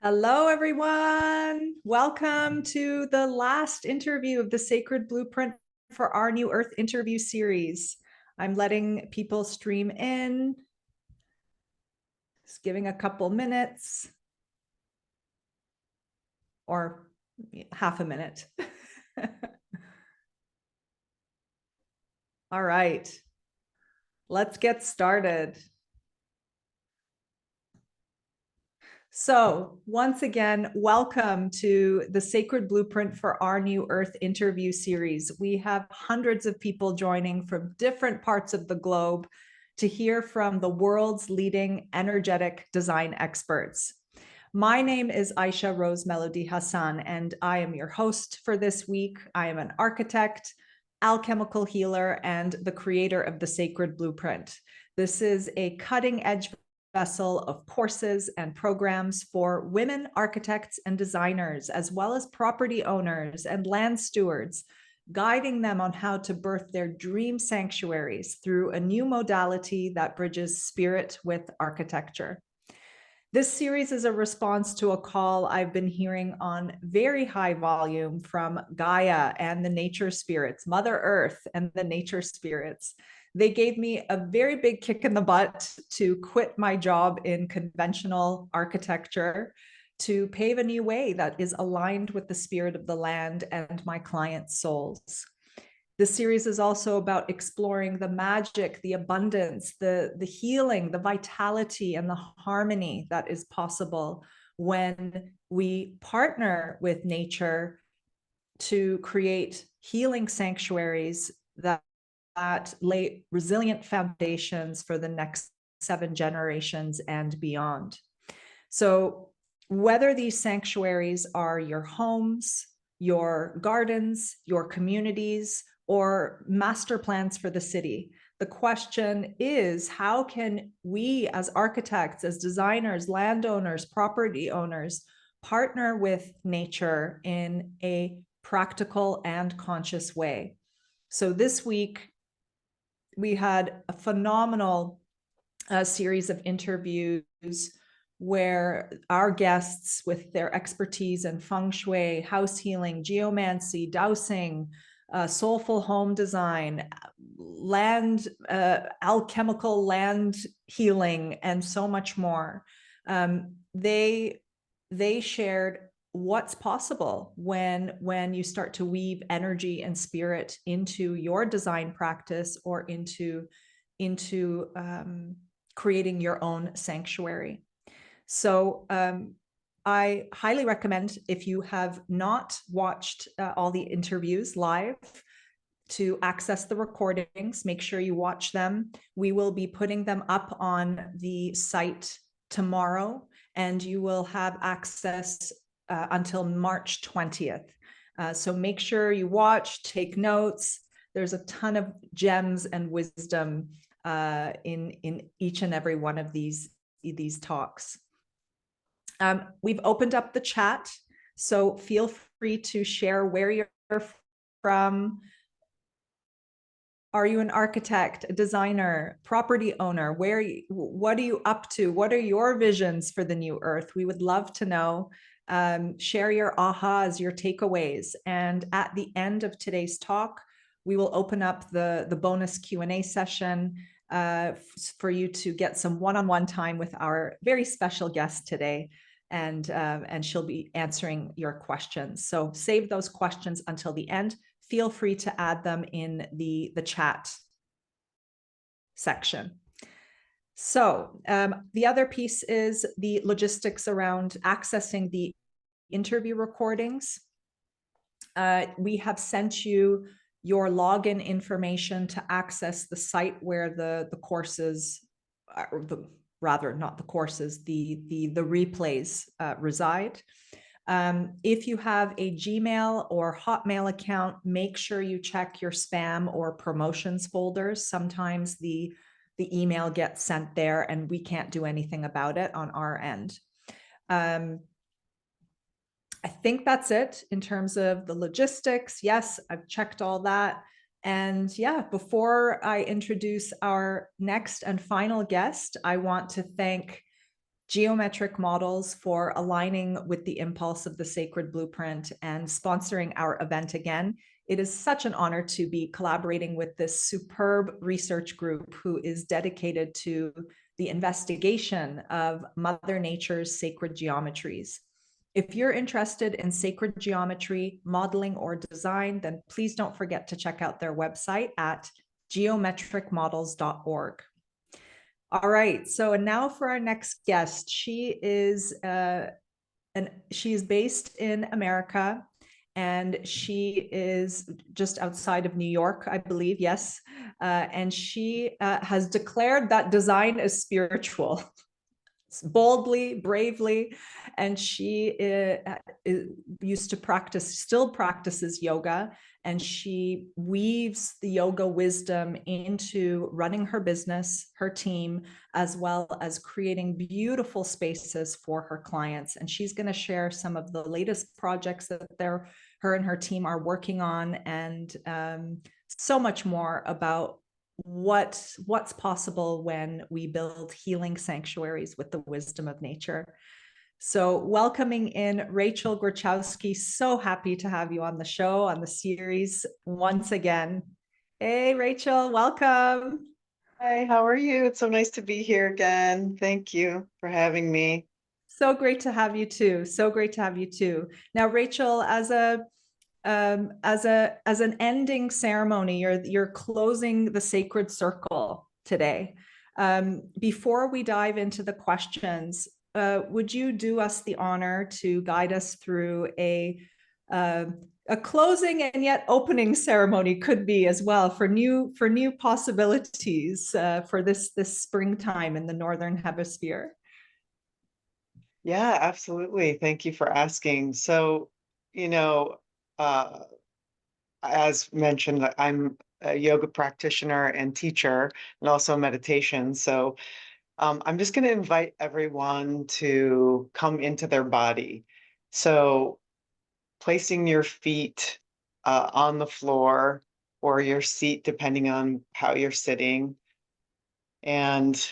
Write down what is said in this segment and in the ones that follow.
Hello, everyone. Welcome to the last interview of the Sacred Blueprint for Our New Earth interview series. I'm letting people stream in, just giving a couple minutes or half a minute. All right, let's get started. So once again, welcome to the Sacred Blueprint for Our New Earth interview series. We have hundreds of people joining from different parts of the globe to hear from the world's leading energetic design experts. My name is Aisha Rose Melody Hassan, and I am your host for this week. I am an architect, alchemical healer, and the creator of the Sacred Blueprint. This is a cutting-edge vessel of courses and programs for women architects and designers, as well as property owners and land stewards, guiding them on how to birth their dream sanctuaries through a new modality that bridges spirit with architecture. This series is a response to a call I've been hearing on very high volume from Gaia and the nature spirits, Mother Earth and the nature spirits. They gave me a very big kick in the butt to quit my job in conventional architecture to pave a new way that is aligned with the spirit of the land and my clients' souls. This series is also about exploring the magic, the abundance, the healing, the vitality, and the harmony that is possible when we partner with nature to create healing sanctuaries that lay resilient foundations for the next 7 generations and beyond. So whether these sanctuaries are your homes, your gardens, your communities, or master plans for the city, the question is, how can we as architects, as designers, landowners, property owners, partner with nature in a practical and conscious way? So this week, we had a phenomenal series of interviews where our guests, with their expertise in feng shui, house healing, geomancy, dowsing, soulful home design, land, alchemical land healing, and so much more. They shared what's possible when you start to weave energy and spirit into your design practice or into creating your own sanctuary. So I highly recommend, if you have not watched all the interviews live, to access the recordings. Make sure you watch them. We will be putting them up on the site tomorrow, and you will have access until March 20th. So make sure you watch, take notes. There's a ton of gems and wisdom in each and every one of these talks. We've opened up the chat, so feel free to share where you're from. Are you an architect, a designer, property owner? What are you up to? What are your visions for the new earth? We would love to know. Share your ahas, your takeaways. And at the end of today's talk, we will open up the bonus Q&A session for you to get some one-on-one time with our very special guest today. And she'll be answering your questions. So save those questions until the end. Feel free to add them in the chat section. So the other piece is the logistics around accessing the interview recordings. We have sent you your login information to access the site where the courses, rather not the courses, the replays reside. If you have a Gmail or Hotmail account, make sure you check your spam or promotions folders. Sometimes the email gets sent there and we can't do anything about it on our end. I think that's it in terms of the logistics. Yes, I've checked all that. And yeah, before I introduce our next and final guest, I want to thank geometric models for aligning with the impulse of the sacred blueprint and sponsoring our event again. It is such an honor to be collaborating with this superb research group who is dedicated to the investigation of Mother Nature's sacred geometries. If you're interested in sacred geometry, modeling, or design, then please don't forget to check out their website at geometricmodels.org. All right, so now for our next guest. She is based in America, and she is just outside of New York, I believe. Yes, and she has declared that design is spiritual. Boldly, bravely, and she used to practice, still practices yoga, and she weaves the yoga wisdom into running her business, her team, as well as creating beautiful spaces for her clients. And she's going to share some of the latest projects that her and her team are working on, and so much more about what's possible when we build healing sanctuaries with the wisdom of nature. So welcoming in Rachel Grachowski, so happy to have you on the show, on the series once again. Hey, Rachel, welcome. Hi, how are you? It's so nice to be here again. Thank you for having me. So great to have you too. So great to have you too. Now, Rachel, as an ending ceremony, you're closing the sacred circle today. Before we dive into the questions, would you do us the honor to guide us through a closing and yet opening ceremony, could be as well, for new possibilities for this springtime in the Northern Hemisphere? Yeah, absolutely. Thank you for asking. So, you know, uh, as mentioned, I'm a yoga practitioner and teacher and also meditation. So, I'm just going to invite everyone to come into their body. So, placing your feet on the floor or your seat, depending on how you're sitting, and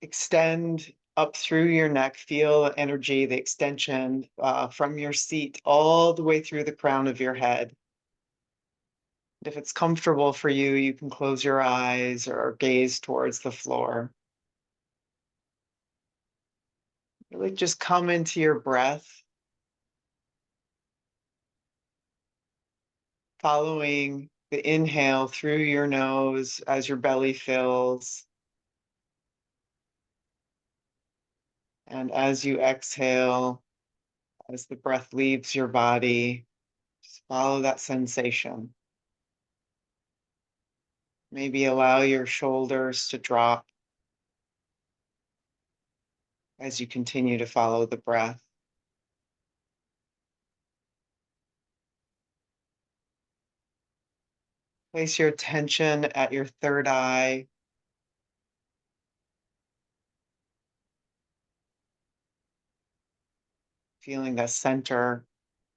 extend up through your neck. Feel energy, the extension from your seat all the way through the crown of your head. If it's comfortable for you, you can close your eyes or gaze towards the floor. Really just come into your breath, following the inhale through your nose as your belly fills. And as you exhale, as the breath leaves your body, just follow that sensation. Maybe allow your shoulders to drop as you continue to follow the breath. Place your attention at your third eye. Feeling the center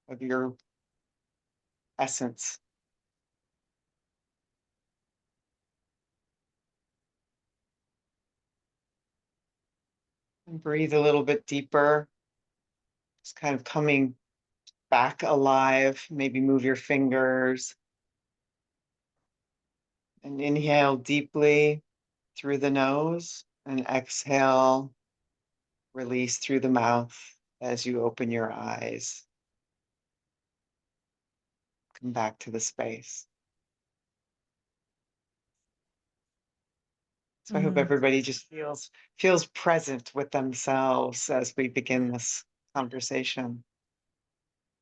of your essence. And breathe a little bit deeper. Just kind of coming back alive. Maybe move your fingers. And inhale deeply through the nose and exhale, release through the mouth as you open your eyes. Come back to the space. So I hope everybody just feels present with themselves as we begin this conversation.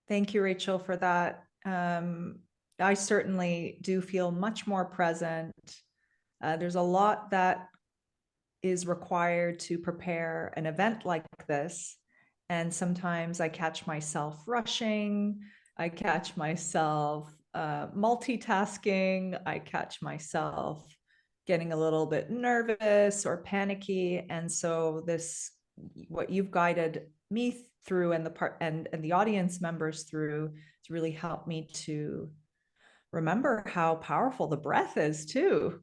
Thank you, Rachel, for that. I certainly do feel much more present. There's a lot that is required to prepare an event like this. And sometimes I catch myself rushing, I catch myself multitasking, I catch myself getting a little bit nervous or panicky. And so what you've guided me through, and the audience members through, to really help me to remember how powerful the breath is too,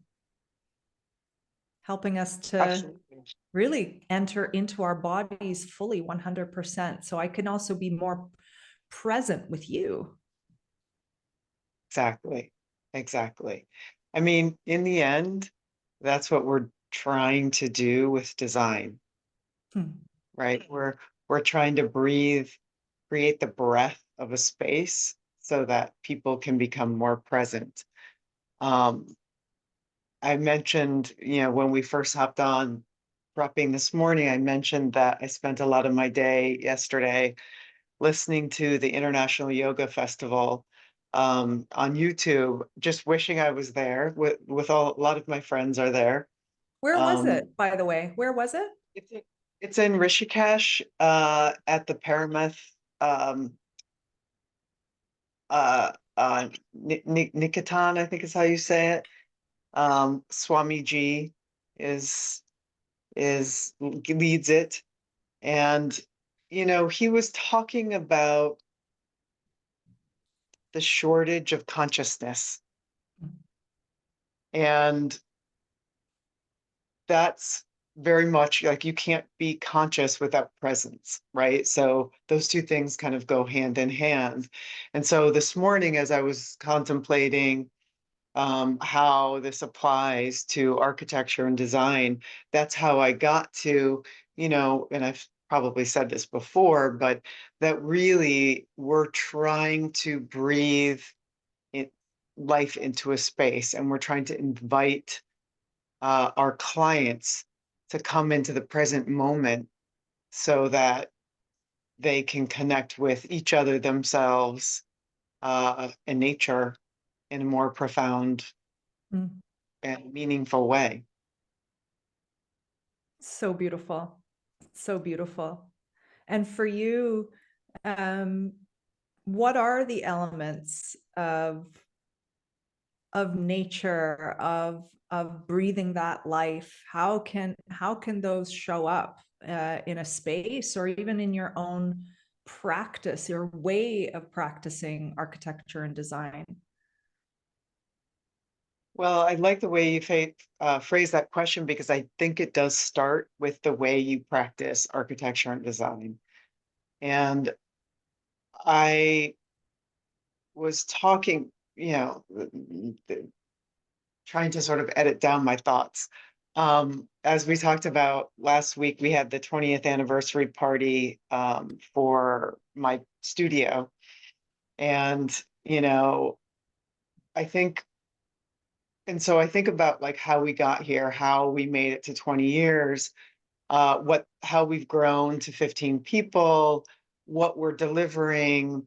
helping us to Absolutely. really enter into our bodies fully 100%. So I can also be more present with you. Exactly. Exactly. I mean, in the end, that's what we're trying to do with design, Hmm. right? We're trying to breathe, create the breath of a space so that people can become more present. Um, I mentioned, when we first hopped on prepping this morning, I mentioned that I spent a lot of my day yesterday listening to the International Yoga Festival on YouTube, just wishing I was there with a lot of my friends are there. Where was Um, it, by the way? Where was it? it's in, it's in Rishikesh at the Paramoth um, Niketan, I think is how you say it. Swamiji is leads it, and he was talking about the shortage of consciousness, and that's very much like you can't be conscious without presence, right? So those two things kind of go hand in hand. And so this morning, as I was contemplating how this applies to architecture and design, that's how I got to, and I've probably said this before, but that really we're trying to breathe it, life into a space, and we're trying to invite our clients to come into the present moment so that they can connect with each other, themselves, and nature in a more profound Mm. and meaningful way. So beautiful. So beautiful. And for you, um, what are the elements of nature, of breathing that life? How can those show up in a space or even in your own practice, your way of practicing architecture and design? Well, I like the way you phrase that question because I think it does start with the way you practice architecture and design. And I was talking, trying to sort of edit down my thoughts. As we talked about last week, we had the 20th anniversary party for my studio. And, I think, and so I think about like how we got here, how we made it to 20 years, how we've grown to 15 people, what we're delivering,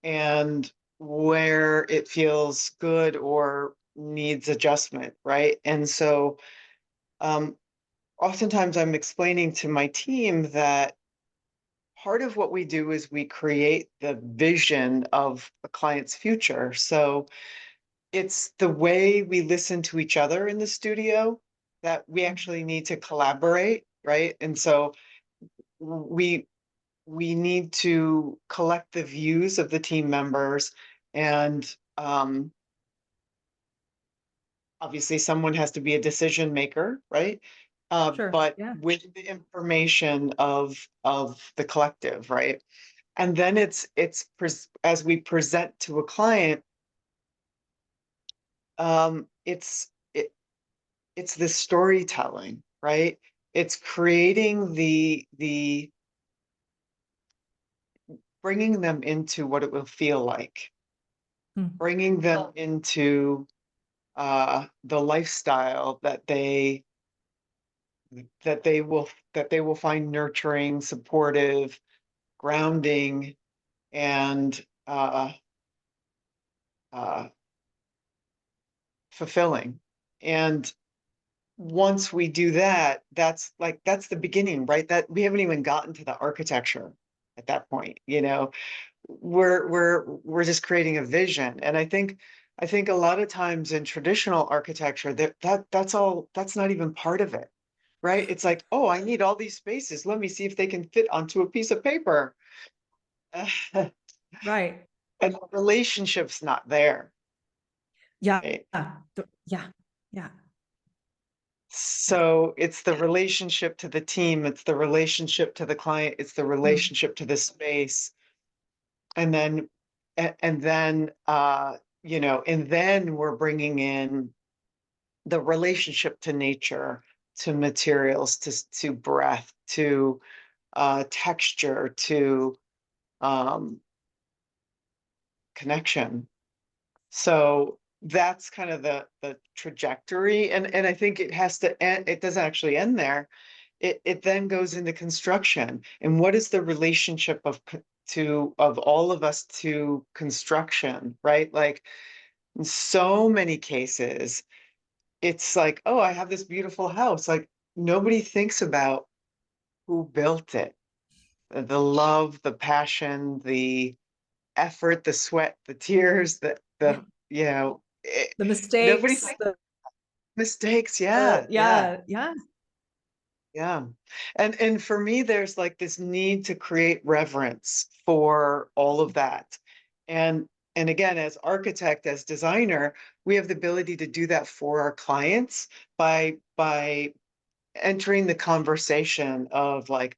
and where it feels good or needs adjustment, right? And so um, oftentimes I'm explaining to my team that part of what we do is we create the vision of a client's future. So it's the way we listen to each other in the studio that we actually need to collaborate, right? And so we we need to collect the views of the team members, and obviously someone has to be a decision maker, right? Sure. But Yeah. with the information of the collective, right? And then as we present to a client, um, it's it, it's the storytelling, right? It's creating the bringing them into what it will feel like, Hmm. bringing them into the lifestyle that they will find nurturing, supportive, grounding, and uh, fulfilling. And once we do that, that's the beginning, right? That we haven't even gotten to the architecture at that point. We're just creating a vision. And I think a lot of times in traditional architecture that's not even part of it, right? It's like, oh, I need all these spaces. Let me see if they can fit onto a piece of paper. And Right. the relationship's not there, Yeah. right? Yeah. Yeah. So it's the relationship to the team, it's the relationship to the client, it's the Mm, relationship to the space. And then, and then, and then we're bringing in the relationship to nature, to materials, to breath, to texture, to um, connection. So that's kind of the trajectory, and I think it has to end. It doesn't actually end there. It then goes into construction, and what is the relationship of all of us to construction, right? Like in so many cases, it's like, oh, I have this beautiful house. Like nobody thinks about who built it, the love, the passion, the effort, the sweat, the tears, yeah. The nobody mistakes, thinks mistakes. Yeah, yeah, yeah, yeah. yeah. And for me, there's like this need to create reverence for all of that. And and again, as architect, as designer, we have the ability to do that for our clients by entering the conversation of like,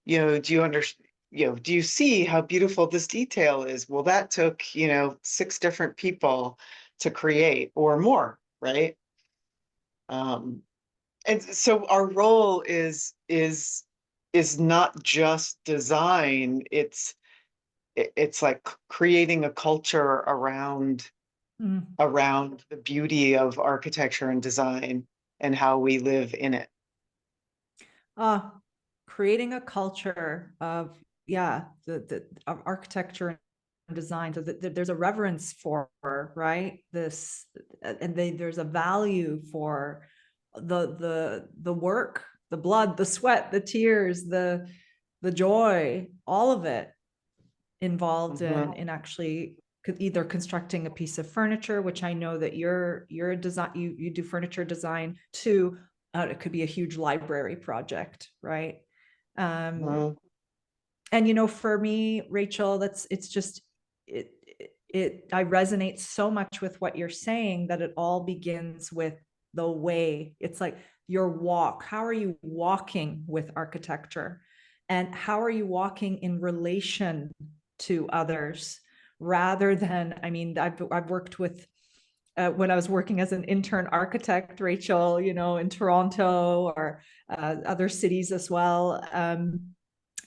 do you understand, do you see how beautiful this detail is? Well, that took, six different people to create or more, right? Um, and so our role is not just design, it's like creating a culture Mm. around the beauty of architecture and design and how we live in it. Uh, Creating a culture of, yeah, the of architecture and design, so that there's a reverence for, right, this, and there's a value for the work, the blood, the sweat, the tears, the joy, all of it involved Mhm, in actually either constructing a piece of furniture, which I know that you're a design, you do furniture design, to it could be a huge library project, right? um mhm, and for me, Rachel, it's just, I resonate so much with what you're saying, that it all begins with the way. It's like your walk. How are you walking with architecture, and how are you walking in relation to others, rather than, I mean, I've worked with, when I was working as an intern architect, Rachel, in Toronto, or other cities as well.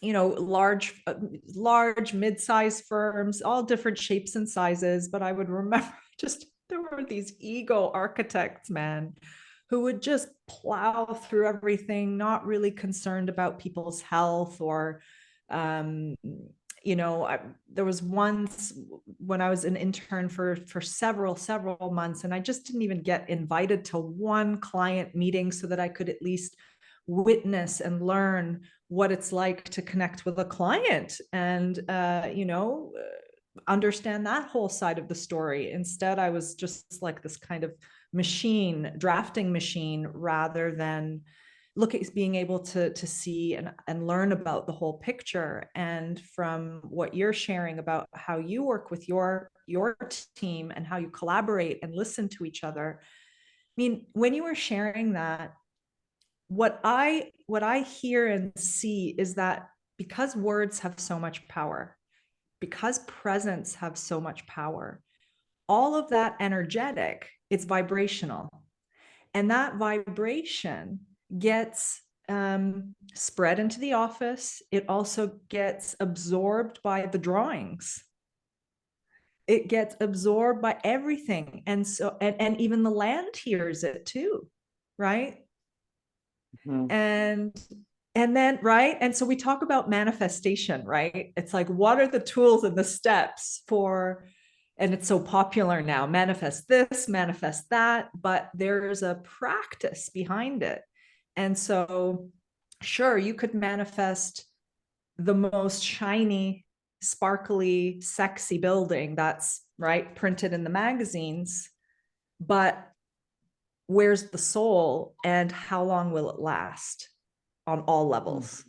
Large mid-sized firms, all different shapes and sizes. But I would remember, just, there were these ego architects, man, who would just plow through everything, not really concerned about people's health, or um, there was once when I was an intern for several months, and I just didn't even get invited to one client meeting, so that I could at least witness and learn what it's like to connect with a client, and understand that whole side of the story. Instead, I was just like this kind of drafting machine, rather than look at being able to see and learn about the whole picture. And from what you're sharing about how you work with your team, and how you collaborate and listen to each other, I mean, when you were sharing that, what I hear and see is that, because words have so much power, because presence have so much power, all of that energetic, it's vibrational, and that vibration gets spread into the office. It also gets absorbed by the drawings. It gets absorbed by everything, and so, and even the land hears it too, right? mhm, and and then, right, and so we talk about manifestation, right? It's like, what are the tools and the steps for, and it's so popular now, manifest this, manifest that, but there's a practice behind it. And so, sure, you could manifest the most shiny, sparkly, sexy building that's, right, printed in the magazines, but where's the soul, and how long will it last, on all mhm, levels?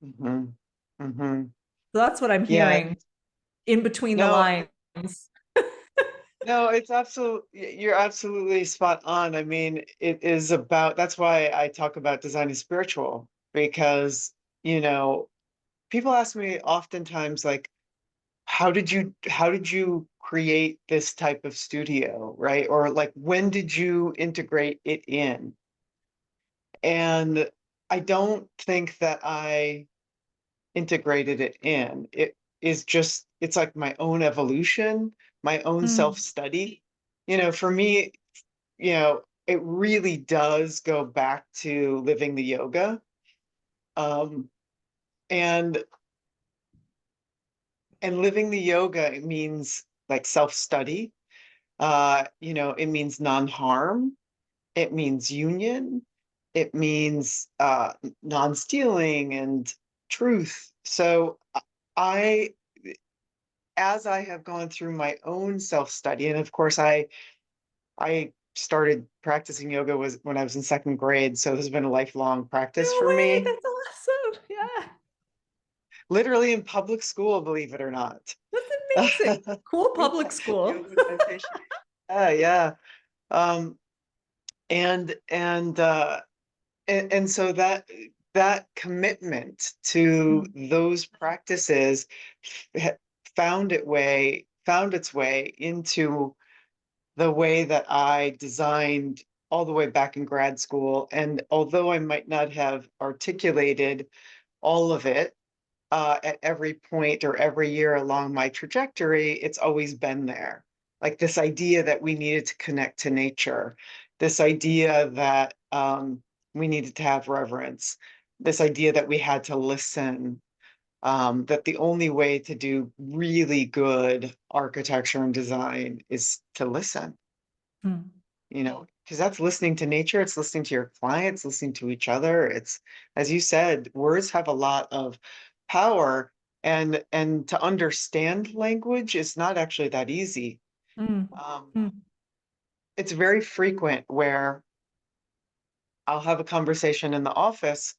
mhm, mhm. So that's what I'm Yeah, hearing in between the no, lines. No, it's you're absolutely spot on. I mean, it is about, that's why I talk about design is spiritual, because, you know, people ask me oftentimes, like, how did you create this type of studio, right? Or like, when did you integrate it in? And I don't think that I integrated it in. It is just, it's like my own evolution, my own Mm, self-study. You know, for me, it really does go back to living the yoga. Um, and living the yoga, it means like self-study. It means non-harm, it means union, it means non-stealing and truth. So I as I have gone through my own self-study, and of course I started practicing yoga was when I was in second grade, so this has been a lifelong practice no for way, me, that's awesome. Yeah, literally in public school, believe it or not. that's amazing. Cool Yeah, public school. yoga and meditation. Yeah, yeah. Um, and so that commitment to Mm, those practices ha- found its way into the way that I designed all the way back in grad school. And although I might not have articulated all of it at every point or every year along my trajectory, it's always been there. Like this idea that we needed to connect to nature, this idea that we needed to have reverence, this idea that we had to listen, that the only way to do really good architecture and design is to listen, mm, because that's listening to nature, it's listening to your clients, listening to each other. It's, as you said, words have a lot of power, and to understand language is not actually that easy. mm, Um, mm. it's very frequent where I'll have a conversation in the office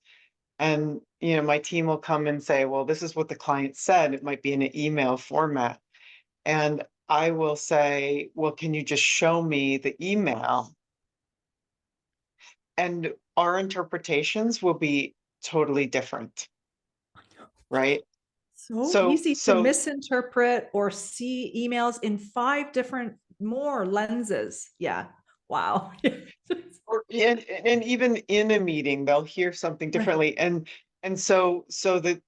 and my team will come and say, well, this is what the client said. It might be in an email format. And I will say, well, can you just show me the email? And our interpretations will be totally different, right? So So, easy to so, misinterpret or see emails in five different more lenses. Yeah. Wow. and even in a meeting, they'll hear something Right. differently. And so the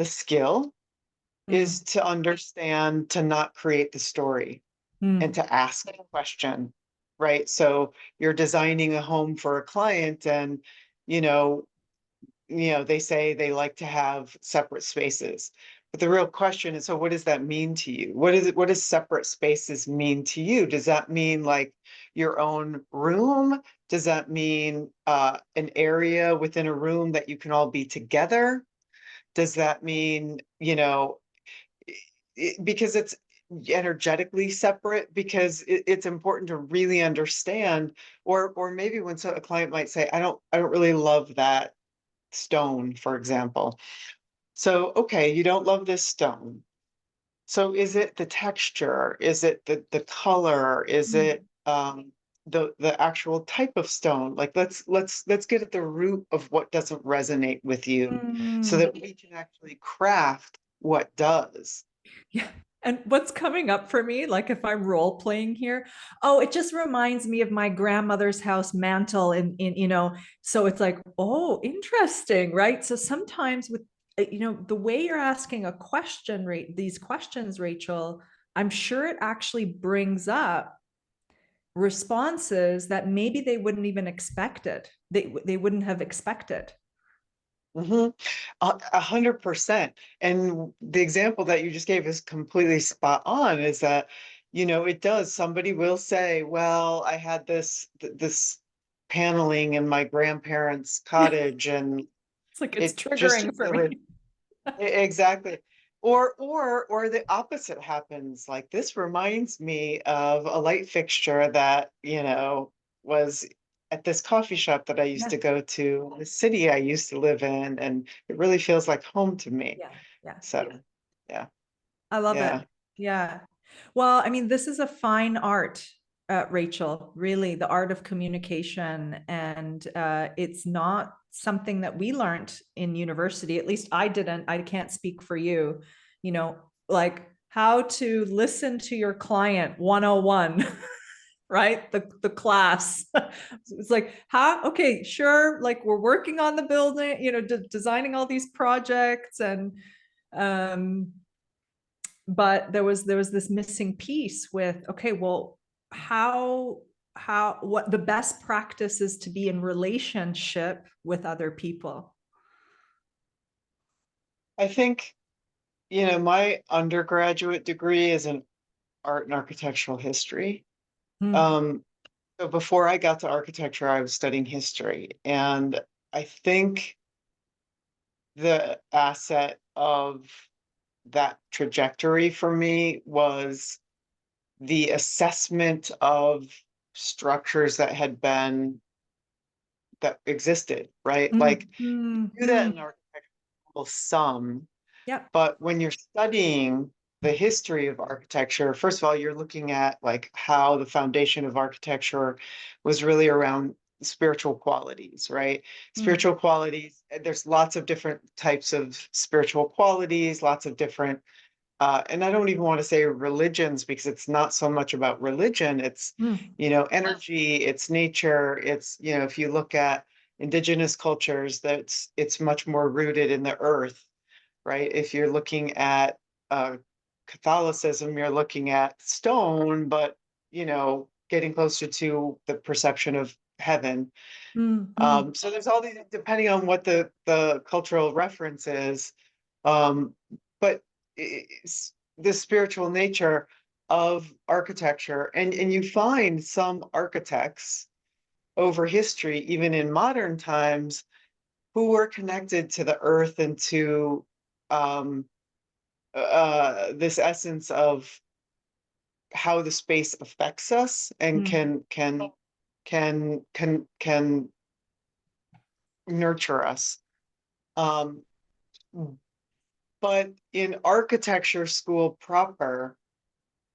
skill is Mm, to understand, to not create the story and mm. to ask a question, right? So you're designing a home for a client and, you know, they say they like to have separate spaces. But the real question is, so what does that mean to you? What does separate spaces mean to you? Does that mean like your own room? Does that mean an area within a room that you can all be together? Does that mean, because it's energetically separate, because it's important to really understand, or maybe when a client might say, I don't really love that stone, for example. So, okay, you don't love this stone. So is it the texture? Is it the color? Is it Mm, the actual type of stone? Like let's get at the root of what doesn't resonate with you so mm. that we can actually craft what does. Yeah. And what's coming up for me, like if I'm role playing here, oh, it just reminds me of my grandmother's house mantle so it's like, oh, interesting, right? So sometimes with, the way you're asking a question, right, these questions, Rachel, I'm sure it actually brings up responses that maybe they wouldn't even expected. They wouldn't have expected. Mhm. 100%. And the example that you just gave is completely spot on, is that, it does. Somebody will say, well, I had this paneling in my grandparents' cottage and It's like it's it just triggering for really, me. exactly. Or the opposite happens. Like this reminds me of a light fixture that, was at this coffee shop that I used Yeah, to go to, the city I used to live in, and it really feels like home to me. yeah, yeah. So, yeah, I love it. yeah. Yeah. Well, I mean, this is a fine art, Rachel, really, the art of communication. And it's not something that we learned in university. At least I didn't. I can't speak for you, you know, like how to listen to your client 101. Right, the class. It's like, how, okay, sure, like we're working on the building, designing all these projects, and um but there was this missing piece with, okay, well, how what the best practice is to be in relationship with other people. I think, my undergraduate degree is in art and architectural history. Hmm. Um, so before I got to architecture, I was studying history. And I think the asset of that trajectory for me was the assessment of structures that existed, right? Mm, Like mm, do that mm. in architectural some, Yep. but when you're studying the history of architecture, first of all, you're looking at like how the foundation of architecture was really around spiritual qualities, right? Mm, Spiritual qualities, there's lots of different types of spiritual qualities, lots of different and I don't even want to say religions because it's not so much about religion. It's, mm, energy, it's nature. It's, if you look at indigenous cultures, it's much more rooted in the earth, right? If you're looking at Catholicism, you're looking at stone, but, getting closer to the perception of heaven. mm, mm. So there's all these, depending on what the cultural reference is, um, but it's the spiritual nature of architecture, and you find some architects over history, even in modern times, who were connected to the earth and to um, this essence of how the space affects us and Mm. can nurture us. Um, but in architecture school proper,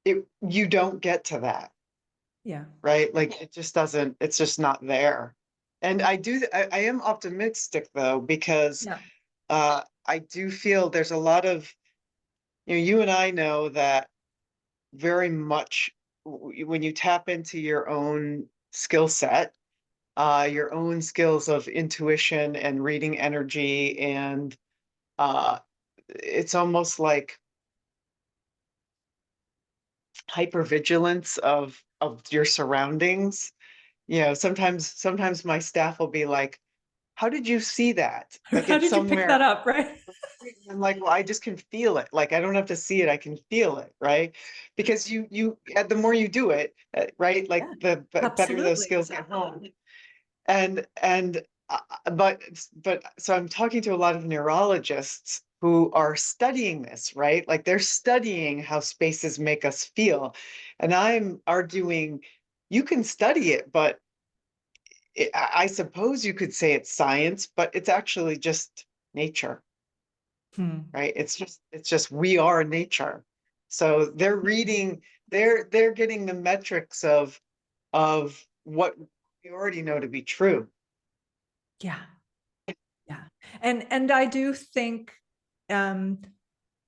you don't get to that, Yeah. right? Like it just doesn't, it's just not there. And I am optimistic though, because Yeah. I do feel there's a lot of, you and I know that very much when you tap into your own skill set, your own skills of intuition and reading energy, and uh, it's almost like hypervigilance of your surroundings. Sometimes my staff will be like, "How did you see that? Like How it's did you pick that somewhere." up, right? I'm like, "Well, I just can feel it. Like I don't have to see it. I can feel it, right? Because the more you do it, right? Like Yeah, the better those absolutely. skills get honed. And but so I'm talking to a lot of neurologists who are studying this, right? Like they're studying how spaces make us feel. And I'm arguing you can study it, but I suppose you could say it's science, but it's actually just nature, Hmm. right? It's just we are nature. So they're reading, they're getting the metrics of what we already know to be true. Yeah. Yeah. And I do think um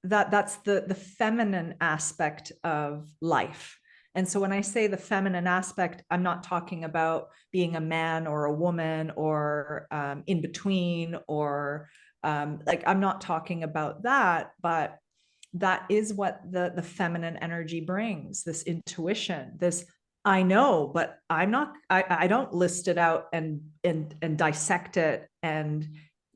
that that's the feminine aspect of life. And so when I say the feminine aspect, I'm not talking about being a man or a woman or in between, or like I'm not talking about that, but that is what the feminine energy brings, this intuition, this I know, but I don't list it out and dissect it and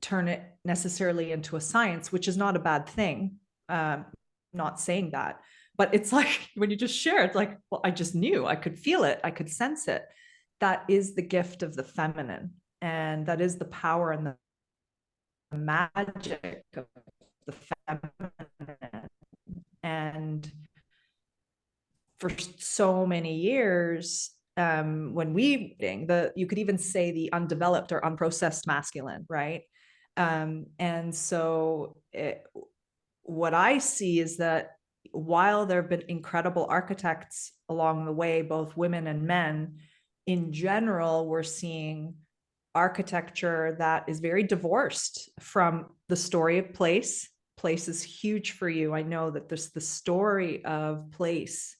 turn it necessarily into a science, which is not a bad thing. Not saying that, but it's like when you just share, it's like, well, I just knew, I could feel it, I could sense it. That is the gift of the feminine, and that is the power and the magic of the feminine. And for so many years, when you could even say the undeveloped or unprocessed masculine, right? And so what I see is that while there have been incredible architects along the way, both women and men, in general, we're seeing architecture that is very divorced from the story of place. Place is huge for you. I know that this the story of place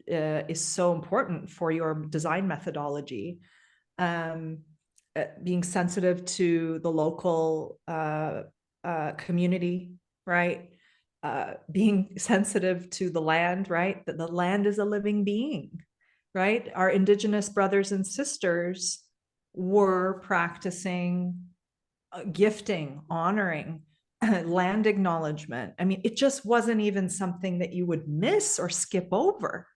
is so important for your design methodology. Um, Being sensitive to the local community, right? Being sensitive to the land, right? That the land is a living being, right? Our indigenous brothers and sisters were practicing gifting, honoring, land acknowledgement. I mean, it just wasn't even something that you would miss or skip over.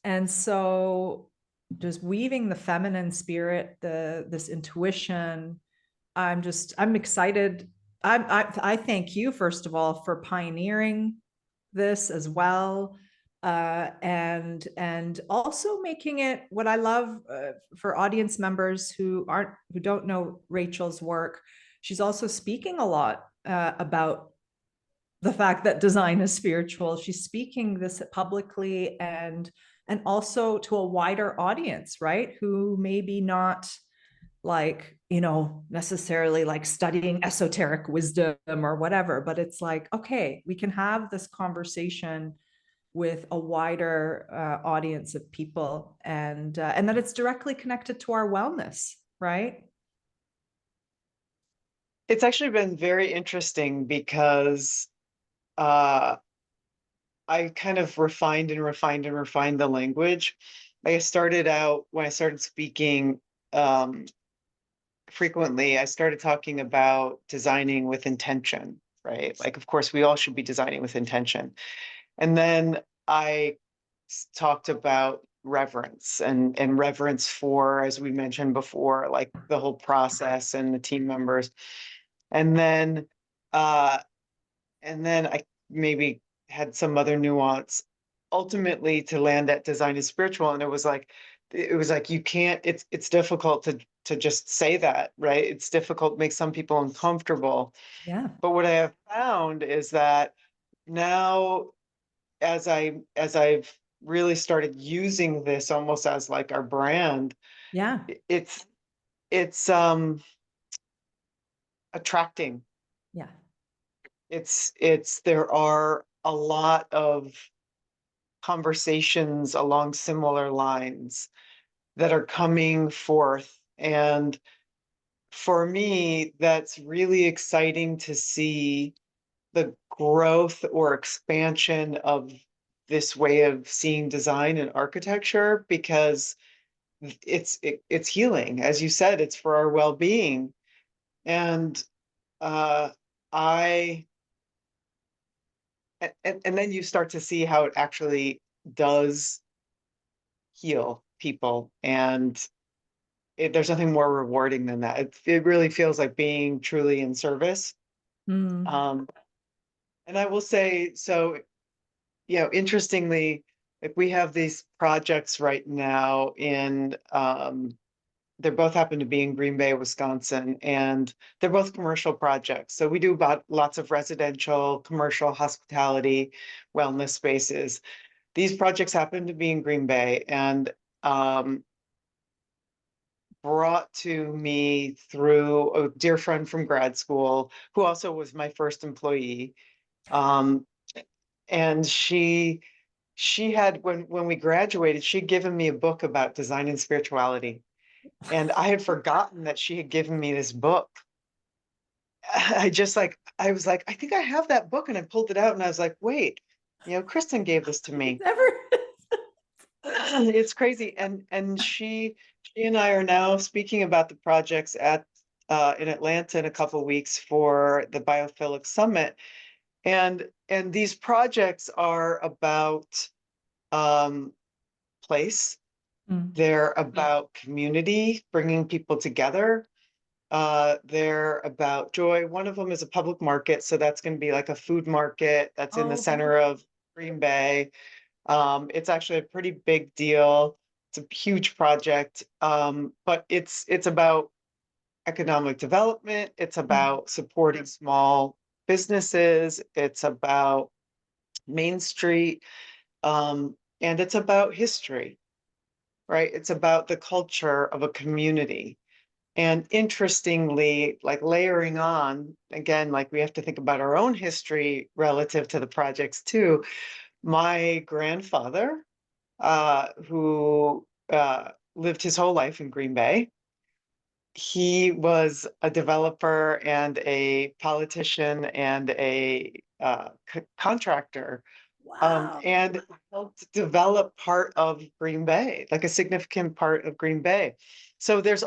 And so just weaving the feminine spirit, this intuition, I'm excited. I thank you, first of all, for pioneering this as well. And also making it what I love, for audience members who don't know Rachel's work. She's also speaking a lot about the fact that design is spiritual. She's speaking this publicly, and also to a wider audience, right? Who maybe not like, necessarily like studying esoteric wisdom or whatever, but it's like, okay, we can have this conversation with a wider audience of people, and that it's directly connected to our wellness, right? It's actually been very interesting because uh, I kind of refined and refined and refined the language. I started out when I started speaking um, frequently, I started talking about designing with intention, right? Like, of course, we all should be designing with intention. And then I talked about reverence and reverence for, as we mentioned before, like the whole process and the team members. And then uh, and then I maybe had some other nuance ultimately to land at design is spiritual. And it was like you can't, it's difficult to just say that, right? It's difficult, makes some people uncomfortable. Yeah. But what I have found is that now as I've really started using this almost as like our brand, Yeah. it's it's attracting. Yeah. It's there are a lot of conversations along similar lines that are coming forth. And for me, that's really exciting to see the growth or expansion of this way of seeing design and architecture because it's healing. As you said, it's for our well-being. And uh, I and then you start to see how it actually does heal people. And there's nothing more rewarding than that. It really feels like being truly in service. Mm. Um, and I will say, so, interestingly, like we have these projects right now they both happen to be in Green Bay, Wisconsin, and they're both commercial projects. So we do about lots of residential, commercial, hospitality, wellness spaces. These projects happen to be in Green Bay, and um, brought to me through a dear friend from grad school who also was my first employee. Um, and she had when we graduated, she'd given me a book about design and spirituality. And I had forgotten that she had given me this book. I was like, I think I have that book. And I pulled it out and I was like, wait, Kristen gave this to It's me. ever. It's crazy. And she and I are now speaking about the projects at in Atlanta in a couple of weeks for the Biophilic Summit. And these projects are about um, place. Mm. They're about community, bringing people together. They're about joy. One of them is a public market, so that's going to be like a food market that's in the Oh, center of Green Bay. It's actually a pretty big deal. It's a huge project, but it's about economic development. It's mm. about supporting small businesses. It's about Main Street, and it's about history, right? It's about the culture of a community. And interestingly, like layering on, again, like we have to think about our own history relative to the projects too. My grandfather, who lived his whole life in Green Bay, he was a developer and a politician and a contractor, Wow. and helped develop part of Green Bay, like a significant part of Green Bay. So there's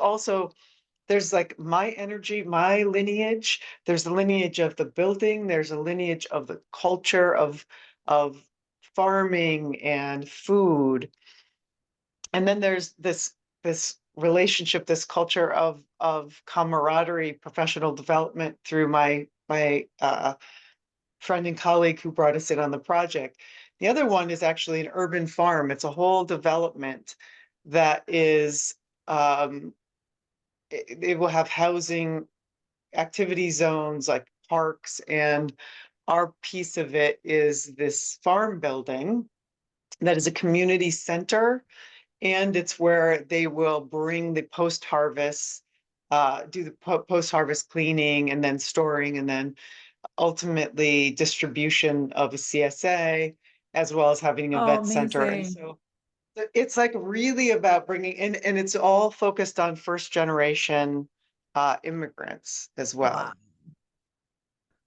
like my energy, my lineage. There's the lineage of the building. There's a lineage of the culture of farming and food. And then there's this relationship, this culture of camaraderie, professional development through my friend and colleague who brought us in on the project. The other one is actually an urban farm. It's a whole development that is it will have housing, activity zones like parks, and our piece of it is this farm building that is a community center, and it's where they will bring the post-harvest, do the post-harvest cleaning and then storing and then ultimately distribution of a CSA, as well as having an Oh, event center. And amazing. so it's like really about bringing in, and it's all focused on first generation immigrants as Wow. well.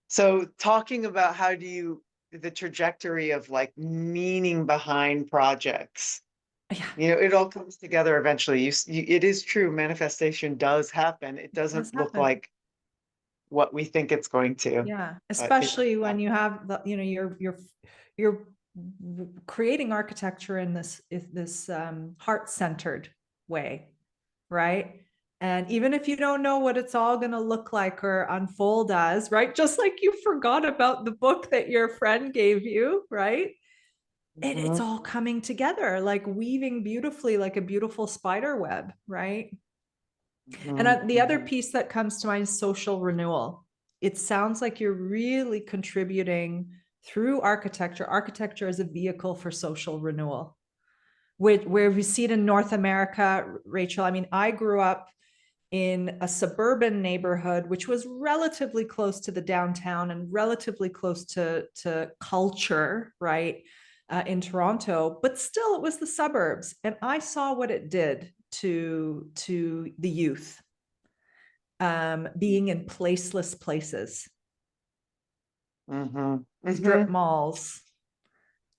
So talking about how do you, the trajectory of like meaning behind projects, Yeah, you know, it all comes together eventually. It is true, manifestation does happen. It it does doesn't look happen. like what we think it's going to, Yeah, but it does especially when happen. you have the, you're creating architecture in this heart-centered way, right? And even if you don't know what it's all going to look like or unfold as, right? Just like you forgot about the book that your friend gave you, right? And it's Mhm, all coming together, like weaving beautifully, like a beautiful spider web, right? And mhm, the other mhm. piece that comes to mind is social renewal. It sounds like you're really contributing through architecture. Architecture is a vehicle for social renewal, where we see it in North America, Rachel. I mean, I grew up in a suburban neighborhood, which was relatively close to the downtown and relatively close to culture, right? In Toronto, but still it was the suburbs. And I saw what it did to the youth, being in placeless places, Mhm, strip mhm. malls,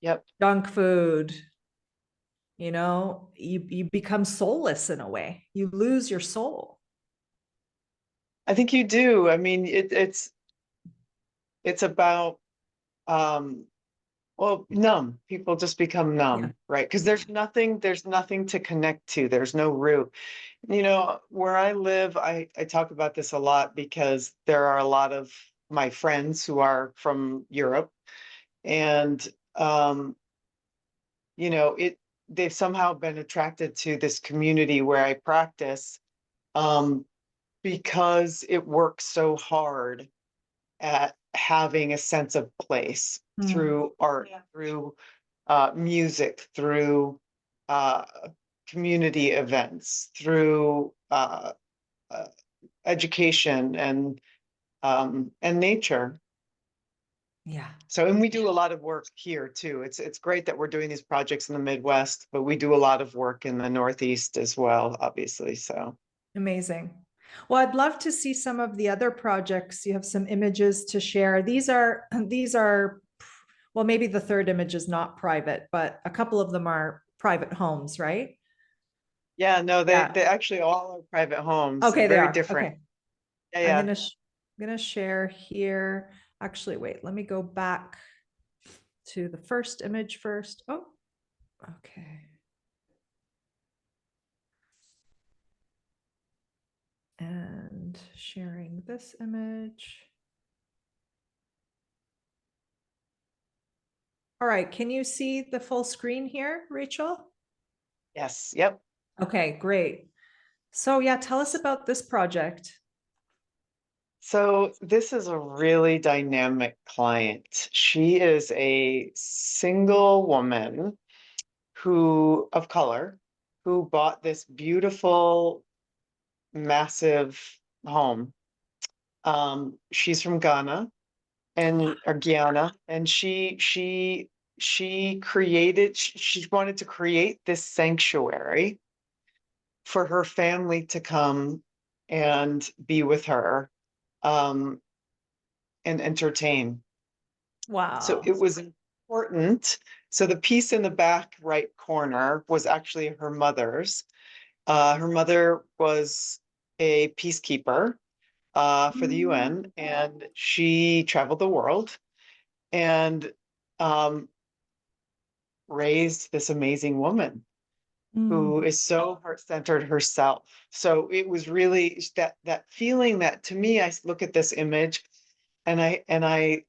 Yep. junk food. You become soulless in a way. You lose your soul. I think you do. I mean, it's about um well, numb. People just become Yeah. numb, right? Because there's nothing to connect to. There's no root. You know, where I live, I talk about this a lot because there are a lot of my friends who are from Europe, and you know, they've somehow been attracted to this community where I practice, um, because it works so hard at having a sense of place Mm. through art, yeah, through music, through uh, community events, through uh, education and nature. Yeah. So, and we do a lot of work here too. It's great that we're doing these projects in the Midwest, but we do a lot of work in the Northeast as well, obviously. So, Amazing. Well, I'd love to see some of the other projects. You have some images to share. These are well, maybe the third image is not private, but a couple of them are private homes, right? yeah, no, Yeah. they actually all are private homes, Okay, they very are. different. Okay. Yeah, I'm yeah. gonna share here. Actually, wait, let me go back to the first image first. Oh, okay. And sharing this image. All right, can you see the full screen here, Rachel? Yes, yep. Okay, great. So yeah, tell us about this project. So this is a really dynamic client. She is a single woman who of color who bought this beautiful, massive home. She's from Ghana and or Guyana, and she created she wanted to create this sanctuary for her family to come and be with her um, and entertain. So Wow. it was important. So the piece in the back right corner was actually her mother's. Her mother was a peacekeeper for the Mm, UN, and she traveled the world and um, raised this amazing woman who mm, is so heart-centered herself. So it was really that feeling that to me, I look at this image and I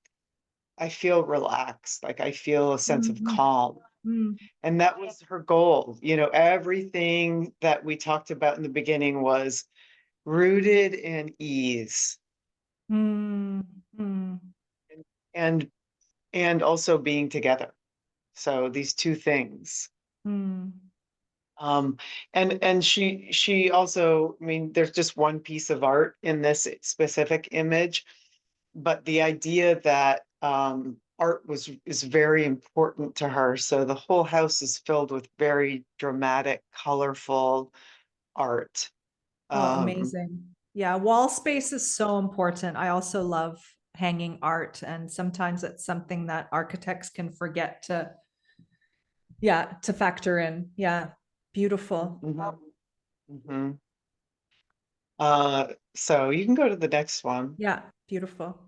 feel relaxed, like I feel a sense of mm, calm. mm, And that was her goal. You know, everything that we talked about in the beginning was rooted in ease mm, mm, and and also being together. So these two things. mm. Um, and she also, I mean, there's just one piece of art in this specific image, but the idea that art is very important to her. So the whole house is filled with very dramatic, colorful art. Oh, Um, amazing. Yeah, wall space is so important. I also love hanging art, and sometimes it's something that architects can forget to, yeah, to factor in. Yeah, beautiful. mhm, mhm. So you can go to the next one. Yeah, beautiful.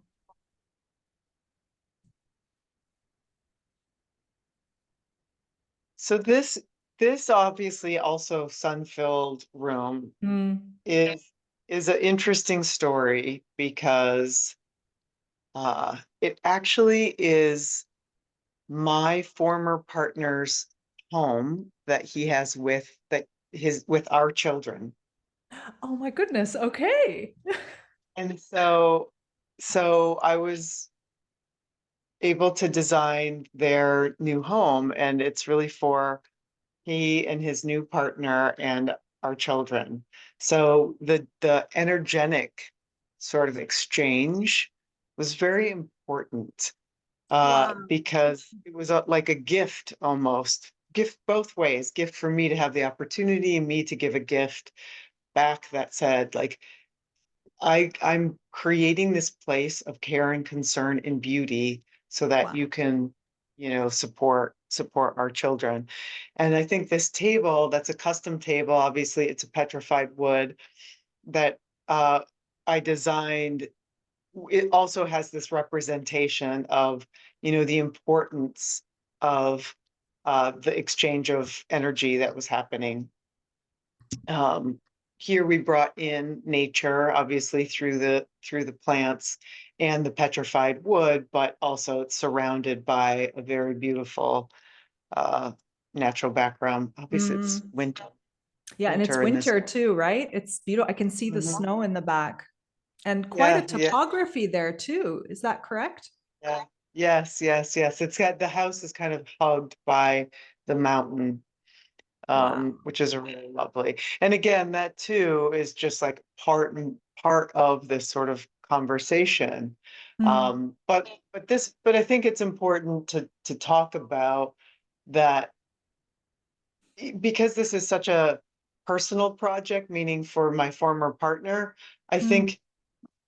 So this obviously also sun-filled room Mm. is is an interesting story because it actually is my former partner's home that he has with our children. Oh my goodness. Okay. And so I was able to design their new home, and it's really for he and his new partner and our children. So the energetic sort of exchange was very important Wow. because it was like a gift almost. Gift both ways. Gift for me to have the opportunity and me to give a gift back that said, like, I'm creating this place of care and concern and beauty so that Wow. you can, you know, support our children. And I think this table, that's a custom table, obviously it's a petrified wood that uh, I designed. It also has this representation of, you know, the importance of the exchange of energy that was happening. Um, Here we brought in nature, obviously through the plants and the petrified wood, but also it's surrounded by a very beautiful uh, natural background. Obviously, it's Mm. Yeah, and it's winter in this. winter too, right? It's beautiful. I can see the Mhm. snow in the back and quite a Yeah, yeah, topography there too. Is that correct? yeah. Yes, yes, yes. It's got the house is kind of hugged by the mountain, Wow. which is really lovely. And again, that too is just like part of this sort of conversation. Mm, But I think it's important to talk about that because this is such a personal project, meaning for my former partner, I mm, think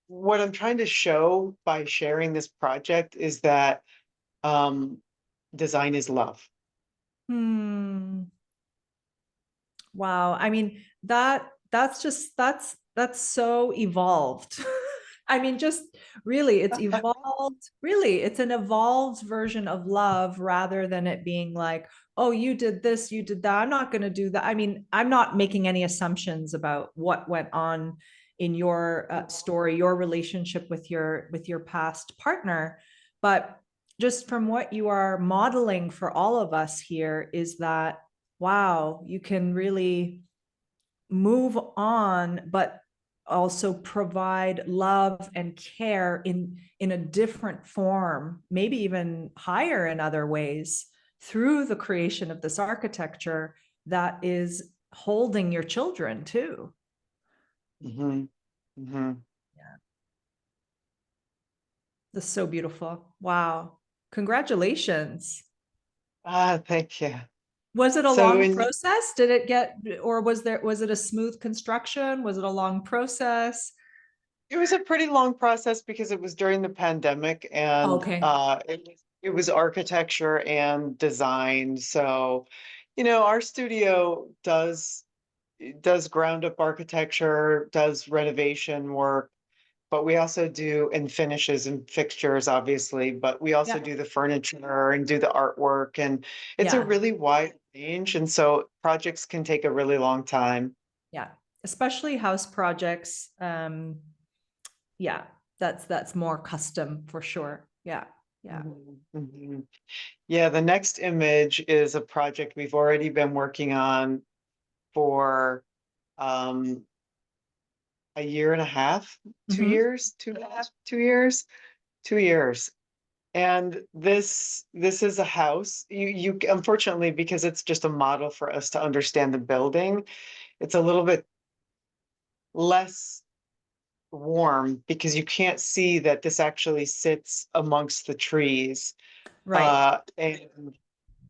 what I'm trying to show by sharing this project is that um, design is love. hmm. Wow. I mean, that's so evolved. I mean, just really, it's evolved. Really, it's an evolved version of love rather than it being like, oh, you did this, you did that. I'm not going to do that. I mean, I'm not making any assumptions about what went on in your story, your relationship with your past partner, but just from what you are modeling for all of us here is that wow, you can really move on, but also provide love and care in a different form, maybe even higher in other ways, through the creation of this architecture that is holding your children too. Hmm. Hmm. Yeah, this is so beautiful. Wow. Congratulations. Ah, thank you. Was it a So long in process? Did it get, or was it a smooth construction? Was it a long process? It was a pretty long process because it was during the pandemic, and Okay. it was architecture and design. So, our studio does ground up architecture, does renovation work, but we also do and finishes and fixtures, obviously, but we also Yeah. do the furniture and do the artwork, and it's a Yeah. really wide range, and so projects can take a really long time. Yeah. Especially house projects. Yeah, that's more custom for sure. Yeah. Yeah. Mhm, mhm. Yeah, the next image is a project we've already been working on for um, a year and a half, two Mm-hmm. years, 2.5, 2 years, 2 years. And this is a house. You unfortunately, because it's just a model for us to understand the building, it's a little bit less warm because you can't see that this actually sits amongst the trees. Right.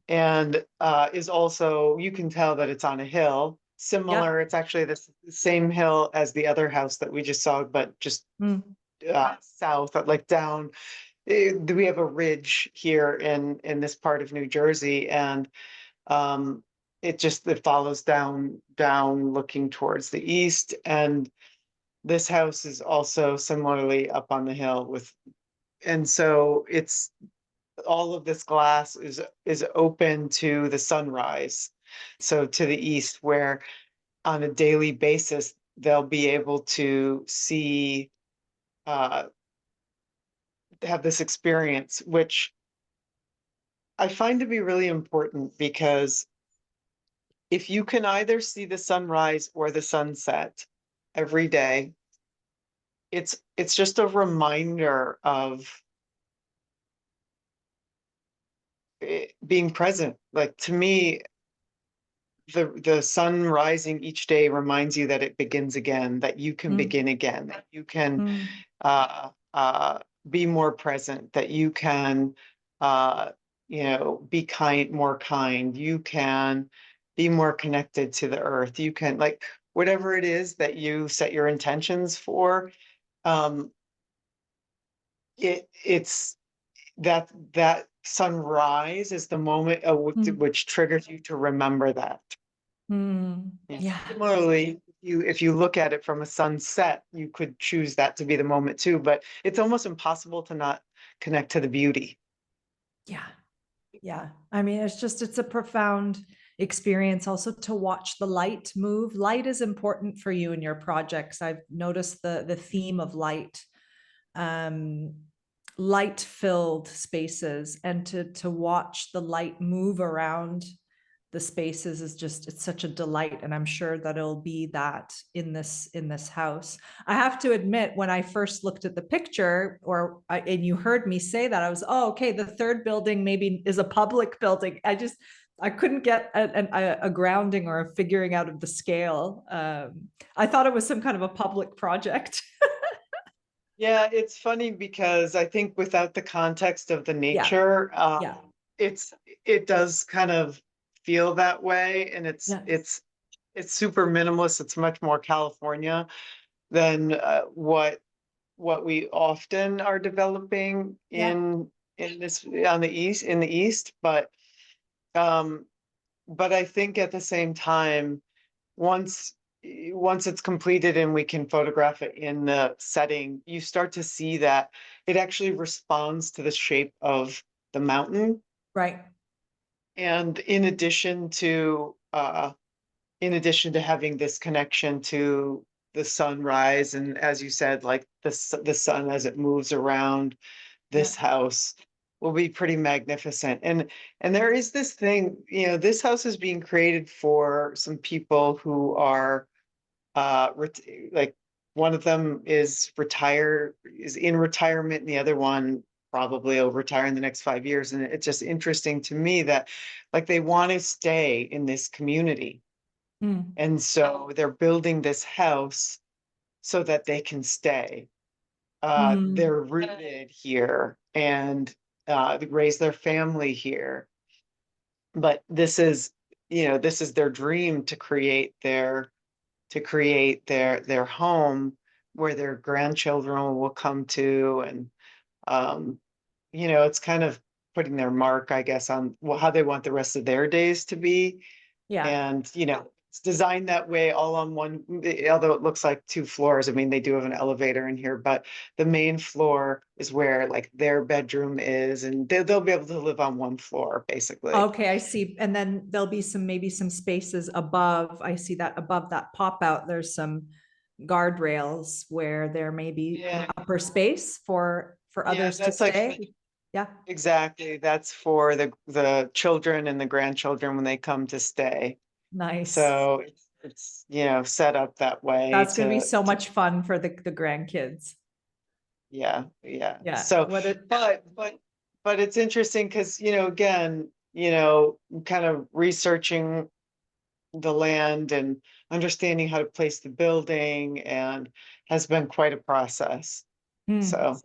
And is also, you can tell that it's on a hill. Yep. Similar, it's actually the same hill as the other house that we just saw, but just Mm. south, like down. We have a ridge here in this part of New Jersey, and um, it follows down, looking towards the east. And this house is also similarly up on the hill and so it's all of this glass is open to the sunrise, so to the east, where on a daily basis they'll be able to see, uh, have this experience, which I find to be really important because if you can either see the sunrise or the sunset every day, it's just a reminder of being present. Like, to me, the sun rising each day reminds you that it begins again, that you can Mm. begin again, that you can Mm. uh, uh, be more present, that you can uh, be more kind, you can be more connected to the earth, you can, like, whatever it is that you set your intentions for. um, it's that sunrise is the moment Mm. which triggers you to remember that. Mm. Yeah. Yeah. Similarly, if you look at it from a sunset, you could choose that to be the moment too, but it's almost impossible to not connect to the beauty. Yeah. Yeah. I mean, it's a profound experience also to watch the light move. Light is important for you in your projects. I've noticed the theme of light, um, light filled spaces, and to watch the light move around the spaces is just, it's such a delight, and I'm sure that it'll be that in this house. I have to admit, when I first looked at the picture, and you heard me say that, I was, oh, okay, the third building maybe is a public building. I couldn't get a grounding or a figuring out of the scale. I thought it was some kind of a public project. Yeah, it's funny because I think without the context of the Yeah. nature, Yeah. it's it does kind of feel that way, and it's Yeah. it's it's super minimalist. It's much more California than what we often are developing Yeah. in this on the east in the east. Um but I think at the same time, once once it's completed and we can photograph it in the setting, you start to see that it actually responds to the shape of the mountain. Right. And in addition to having this connection to the sunrise, and as you said, like the sun as it moves around Yeah. this house, will be pretty magnificent. And there is this thing, this house is being created for some people who are like one of them is in retirement, and the other one probably will retire in the next 5 years. And it's just interesting to me that like they want to stay in this community. Mm, And so they're building this house so that they can stay. mm, They're rooted here and they raise their family here. But this is their dream to create their home where their grandchildren will come to. And um, it's kind of putting their mark, I guess, on how they want the rest of their days to be. yeah. And it's designed that way, all on one, although it looks like two floors. I mean, they do have an elevator in here, but the main floor is where like their bedroom is, and they'll be able to live on one floor basically. Okay, I see. And then there'll be maybe some spaces above. I see that above that pop out, there's some guardrails where there may be Yeah, upper space for yeah, others to that's like stay. Yeah, exactly. That's for the children and the grandchildren when they come to stay. nice. So it's set up that way That's going to be so to much fun for the grandkids. yeah, yeah. Yeah. So, What it but it's interesting because, again, kind of researching the land and understanding how to place the building and has been quite a process. hmm, So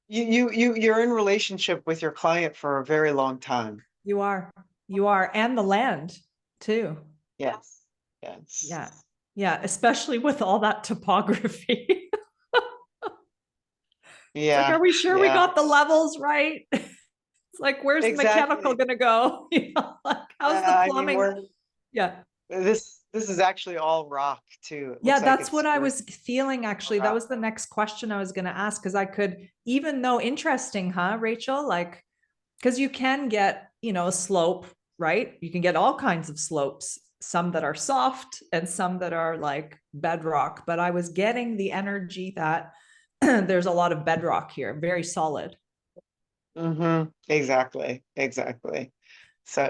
you're in relationship with your client for a very long time. you are. You are. And the land too. Yes. Yes. Yeah. Yeah. Especially with all that topography. It's like, Yeah. are we sure we Yeah. got the levels right? It's like, where's the mechanical Exactly. gonna go? Like, how's the Yeah. I mean, plumbing? Yeah. this is actually all rock too. It Yeah, looks like that's what it's I we're was feeling actually. That rock. was the next question I was going to ask because I could, even though interesting, huh, Rachel? Like, because you can get, a slope, right? You can get all kinds of slopes, some that are soft and some that are like bedrock. But I was getting the energy that there's a lot of bedrock here, very solid. Exactly. Exactly. So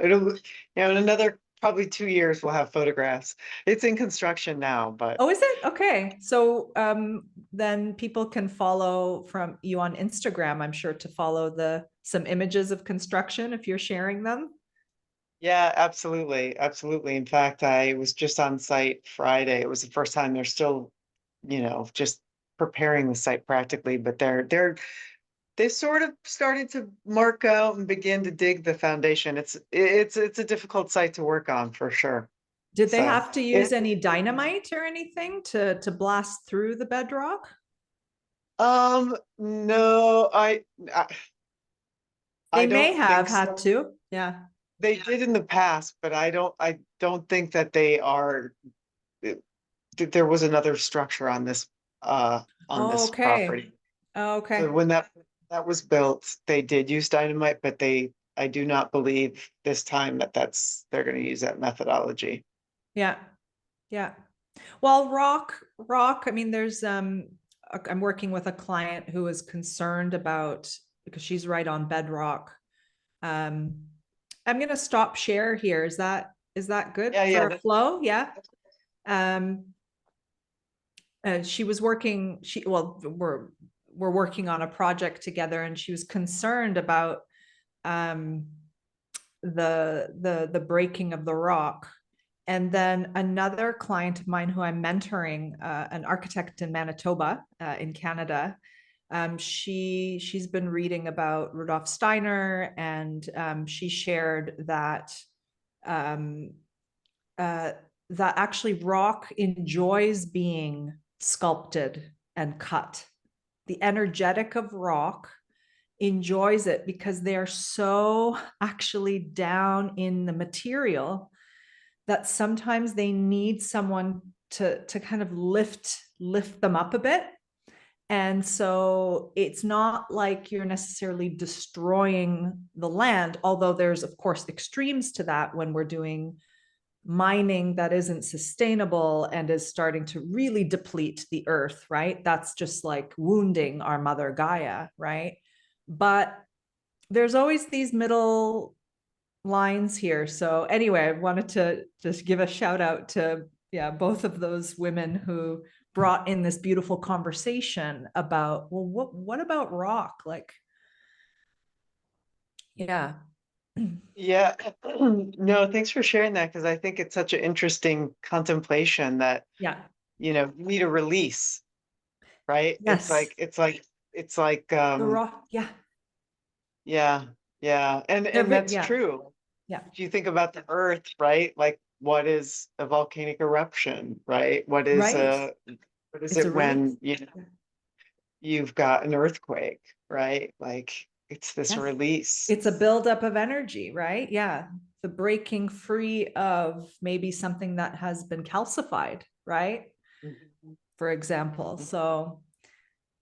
in another probably 2 years, we'll have photographs. It's in construction now, but Oh, is it? Okay. So then people can follow from you on Instagram, I'm sure, to follow the some images of construction if you're sharing them. yeah, absolutely. Absolutely. In fact, I was just on site Friday. It was the first time they're still, just preparing the site practically, but they sort of started to mark out and begin to dig the foundation. It's a difficult site to work on for sure. Did they So have to use it any dynamite or anything to blast through the bedrock? no, They I may don't have think had so. to. Yeah. They did in the past, but I don't think that they are there was another structure on Oh, this okay. property. Oh, So okay. when that was built, they did use dynamite, but I do not believe this time that they're going to use that methodology. Yeah. Yeah. Well, rock, I mean, I'm working with a client who is concerned about because she's right on bedrock. Um, I'm gonna stop share here. Is that good Yeah, for yeah, a flow? Yeah. Um, she was working, we're working on a project together and she was concerned about um the breaking of the rock. And then another client of mine who I'm mentoring, an architect in Manitoba, in Canada, she's been reading about Rudolf Steiner, and she shared um, uh, that actually rock enjoys being sculpted and cut. The energetic of rock enjoys it because they're so actually down in the material that sometimes they need someone to kind of lift them up a bit. And so it's not like you're necessarily destroying the land, although there's of course extremes to that when we're doing mining that isn't sustainable and is starting to really deplete the earth, right? That's just like wounding our mother Gaia, right? But there's always these middle lines here. So anyway, I wanted to just give a shout out to, yeah, both of those women who brought in this beautiful conversation about, well, what about rock? Like, yeah. Yeah. No, thanks for sharing that because I think it's such an interesting contemplation that, Yeah. you need a release, right? It's Yes. like it's like The rock. Yeah. yeah, yeah. And Every, that's yeah. true. Yeah. If you think about the earth, right? Like what is a volcanic eruption, right? Right. What is It's a it release. when Yeah. you've got an earthquake, right? Like it's this Yes. release. It's a buildup of energy, right? Yeah. The breaking free of maybe something that has been calcified, right? Mhm. For example. So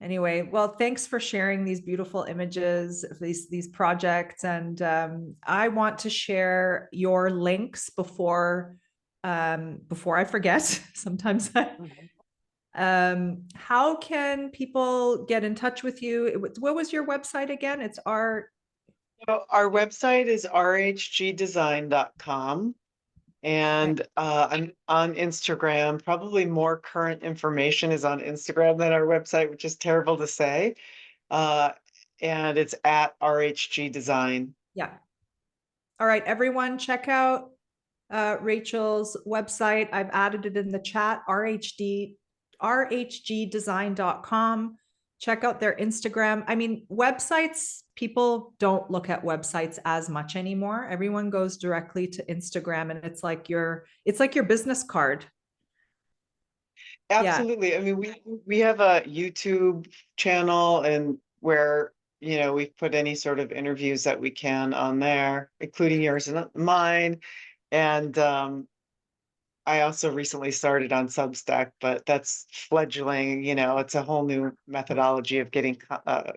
anyway, well, thanks for sharing these beautiful images of these projects. And I want to share your links before I forget. Sometimes Mhm. how can people get in touch with you? What was your website again? It's our So our website is rhgdesign.com. And I'm on Instagram. Probably more current information is on Instagram than our website, which is terrible to say. Uh, and it's at RHG Design. yeah. All right, everyone, check out Rachel's website. I've added it in the chat, rhgdesign.com. Check out their Instagram. I mean, websites, people don't look at websites as much anymore. Everyone goes directly to Instagram and it's like your business card. Yeah. Absolutely. I mean, we have a YouTube channel and where, we've put any sort of interviews that we can on there, including yours and mine. And I also recently started on Substack, but that's fledgling, it's a whole new methodology of getting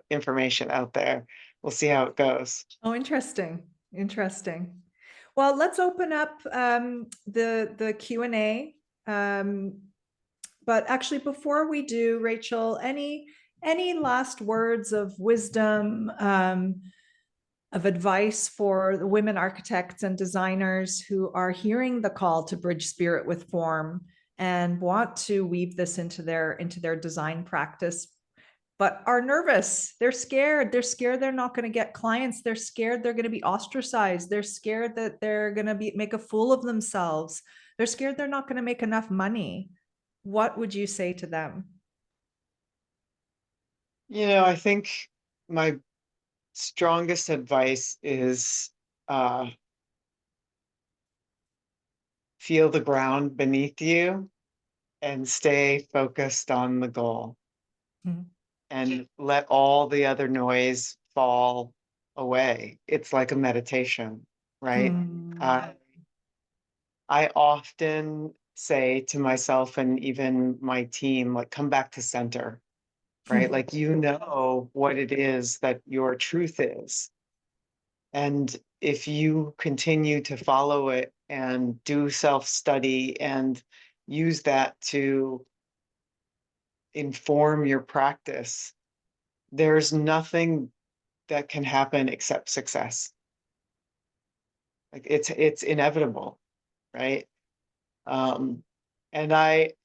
information out there. We'll see how it goes. Oh, interesting. Interesting. Well, let's open up the Q&A. But actually, before we do, Rachel, any last words of wisdom, of advice for the women architects and designers who are hearing the call to bridge spirit with form and want to weave this into their design practice, but are nervous? They're scared they're not going to get clients. They're scared they're going to be ostracized. They're scared that they're going to make a fool of themselves. They're scared they're not going to make enough money. What would you say to them? I think my strongest advice is uh, feel the ground beneath you and stay focused on the goal Mhm. and let all the other noise fall away. It's like a meditation, right? Hmm. Uh, I often say to myself and even my team, like, come back to center, right? Hmm. Like, you know what it is that your truth is. And if you continue to follow it and do self study and use that to inform your practice, there's nothing that can happen except success. Like it's inevitable, right? Um, and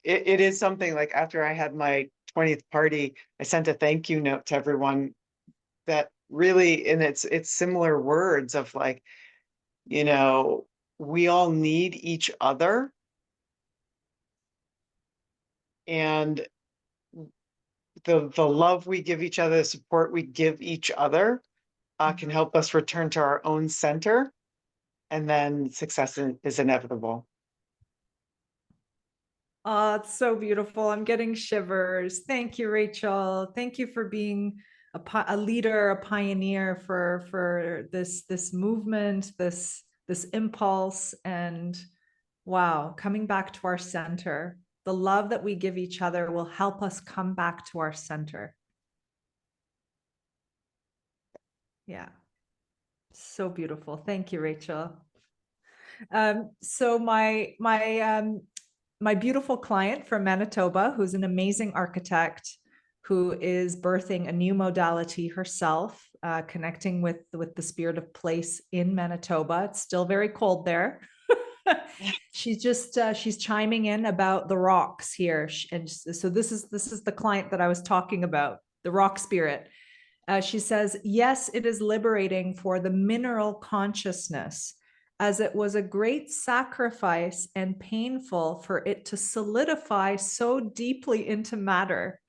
it is something like after I had my 20th party, I sent a thank you note to everyone that really, and it's similar words of like, you know, we all need each other. And the love we give each other, the support we give each other, can help us return to our own center, and then success is inevitable. Oh, it's so beautiful. I'm getting shivers. Thank you, Rachel. Thank you for being a leader, a pioneer for this movement, this impulse, and wow, coming back to our center. The love that we give each other will help us come back to our center. Yeah, so beautiful. Thank you, Rachel. So my beautiful client from Manitoba, who's an amazing architect, who is birthing a new modality herself, connecting with the spirit of place in Manitoba. It's still very cold there. She's chiming in about the rocks here. And so this is the client that I was talking about, the rock spirit. She says, yes, it is liberating for the mineral consciousness, as it was a great sacrifice and painful for it to solidify so deeply into matter.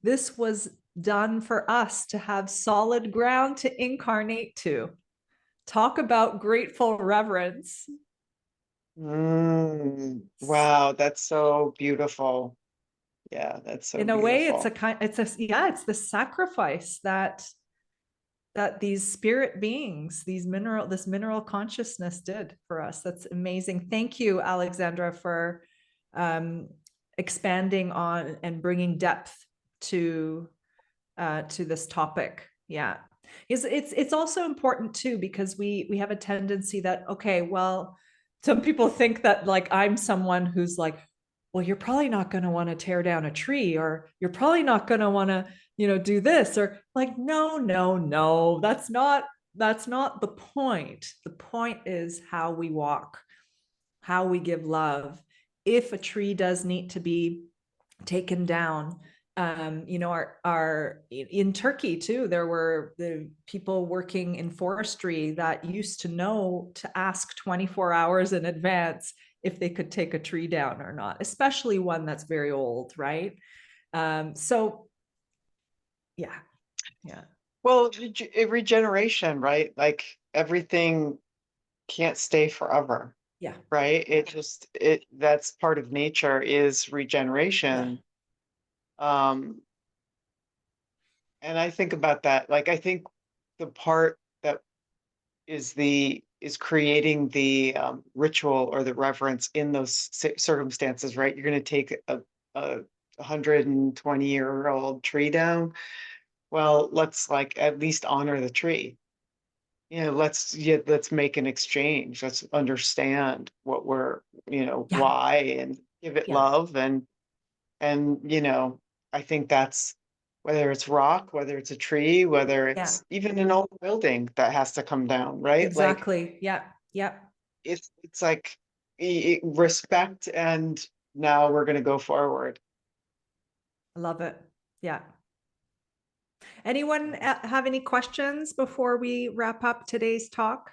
This was done for us to have solid ground to incarnate to. Talk about grateful reverence. Wow, that's so beautiful. Yeah, that's so In a way, it's a beautiful. kind, it's the sacrifice that these spirit beings, this mineral consciousness did for us. That's amazing. Thank you, Alexandra, for um, expanding on and bringing depth to this topic. Yeah, it's also important too, because we have a tendency that, okay, well, some people think that like I'm someone who's like, well, you're probably not going to want to tear down a tree, or you're probably not going to want to, do this, or like, no, no, no, that's not the point. The point is how we walk, how we give love. If a tree does need to be taken down, our in Turkey too, there were the people working in forestry that used to know to ask 24 hours in advance if they could take a tree down or not, especially one that's very old, right? So yeah, yeah, Well, regeneration, right? Like everything can't stay forever, yeah, right? That's part of nature is yeah, regeneration. Um, and I think about that. Like I think the part that is creating the ritual or the reverence in those circumstances, right? You're going to take a 120-year-old tree down. Well, let's like at least honor the tree. Let's make an exchange. Let's understand what yeah, why, and give it yeah, love. And I think that's whether it's rock, whether it's a tree, whether yeah, it's even an old building that has to come down, right? Like exactly, yeah, yeah, it's like respect, and now we're going to go forward. I love it. Yeah. Anyone have any questions before we wrap up today's talk?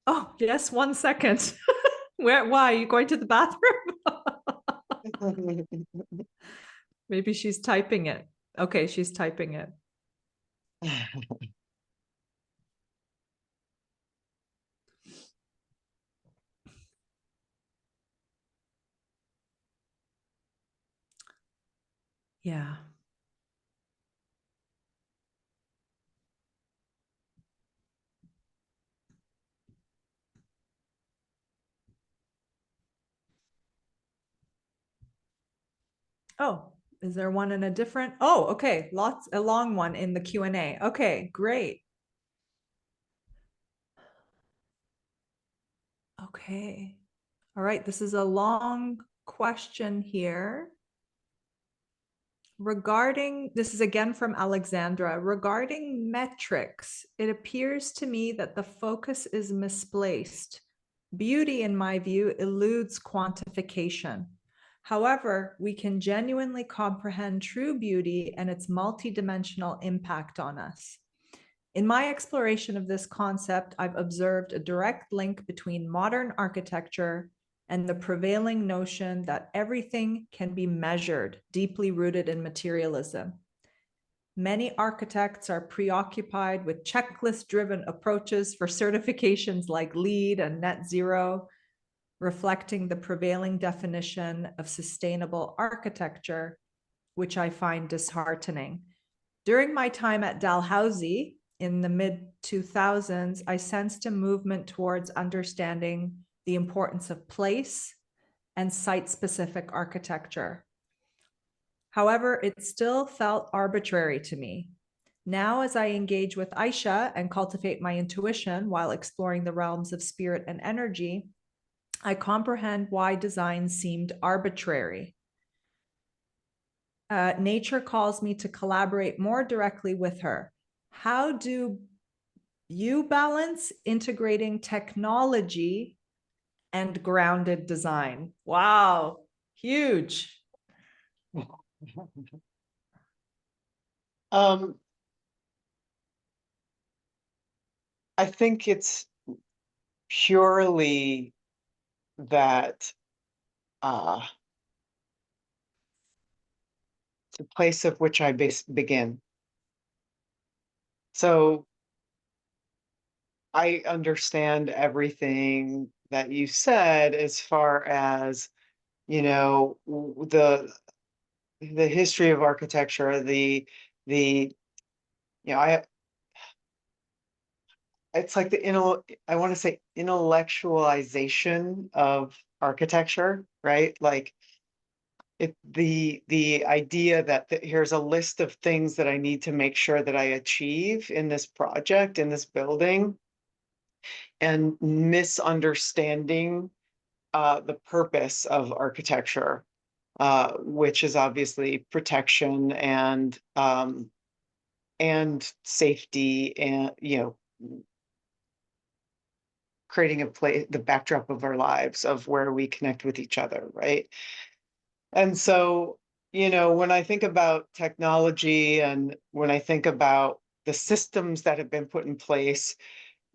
Oh, yes, 1 second. Why? Are you going to the bathroom? Maybe she's typing it. Okay, she's typing it. Yeah. Oh, is there one in a different? Oh, okay. A long one in the Q&A. Okay, great. Okay. All right, this is a long question here. This is again from Alexandra, regarding metrics, it appears to me that the focus is misplaced. Beauty, in my view, eludes quantification. However, we can genuinely comprehend true beauty and its multidimensional impact on us. In my exploration of this concept, I've observed a direct link between modern architecture and the prevailing notion that everything can be measured, deeply rooted in materialism. Many architects are preoccupied with checklist-driven approaches for certifications like LEED and net zero, reflecting the prevailing definition of sustainable architecture, which I find disheartening. During my time at Dalhousie in the mid 2000s, I sensed a movement towards understanding the importance of place and site specific architecture. However, it still felt arbitrary to me. Now, as I engage with Aisha and cultivate my intuition while exploring the realms of spirit and energy, I comprehend why design seemed arbitrary. Nature calls me to collaborate more directly with her. How do You balance integrating technology and grounded design. Wow, huge. Um, I think it's purely that uh, the place of which I begin. So I understand everything that you said as far as, the history of architecture, the I it's like I want to say intellectualization of architecture, right? Like the idea that here's a list of things that I need to make sure that I achieve in this project, in this building, and misunderstanding the purpose of architecture, which is obviously protection and safety, and creating a place, the backdrop of our lives, of where we connect with each other, right? And so, when I think about technology and when I think about the systems that have been put in place,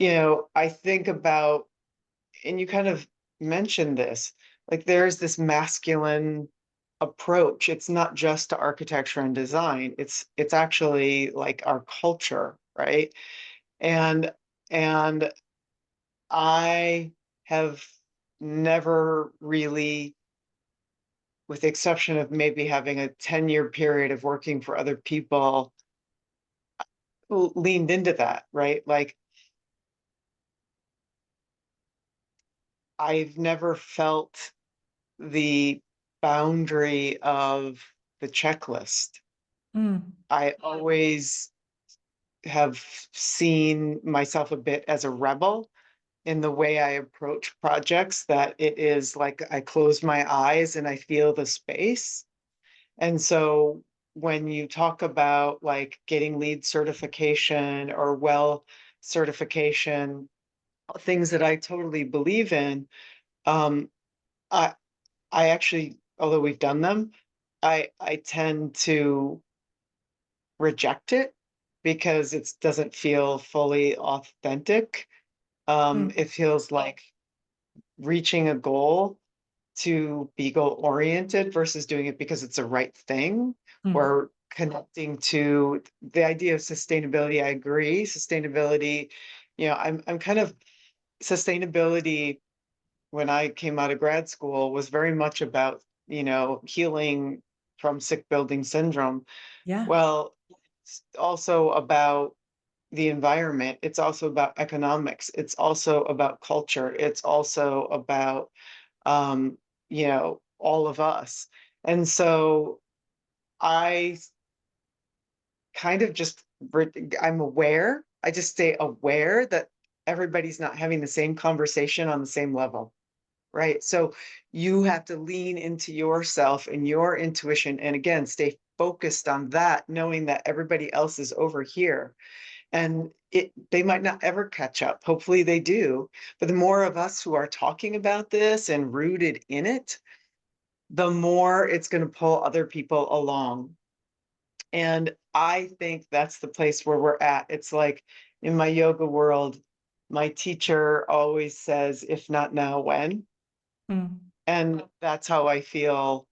I think about, and you kind of mentioned this, like there's this masculine approach. It's not just to architecture and design. It's actually like our culture, right? And and I have never really, with the exception of maybe having a 10-year period of working for other people, leaned into that, right? Like I've never felt the boundary of the checklist. Mm, I always have seen myself a bit as a rebel in the way I approach projects, that it is like I close my eyes and I feel the space. And so when you talk about like getting LEED certification or well certification, things that I totally believe in, um, I I actually, although we've done them, I tend to reject it because it doesn't feel fully authentic. mm, It feels like reaching a goal to be goal oriented versus doing it because it's a right thing, mm. or connecting to the idea of sustainability. I agree. Sustainability, I'm kind of sustainability when I came out of grad school was very much about, healing from sick building syndrome. Yeah. Well, it's also about the environment. It's also about economics. It's also about culture. It's also about, um, all of us. And so I kind of just, I'm aware, I just stay aware that everybody's not having the same conversation on the same level. Right. So you have to lean into yourself and your intuition. And again, stay focused on that, knowing that everybody else is over here. And they might not ever catch up. Hopefully they do. But the more of us who are talking about this and rooted in it, the more it's going to pull other people along. And I think that's the place where we're at. It's like in my yoga world, my teacher always says, if not now, when? Mm, And that's how I feel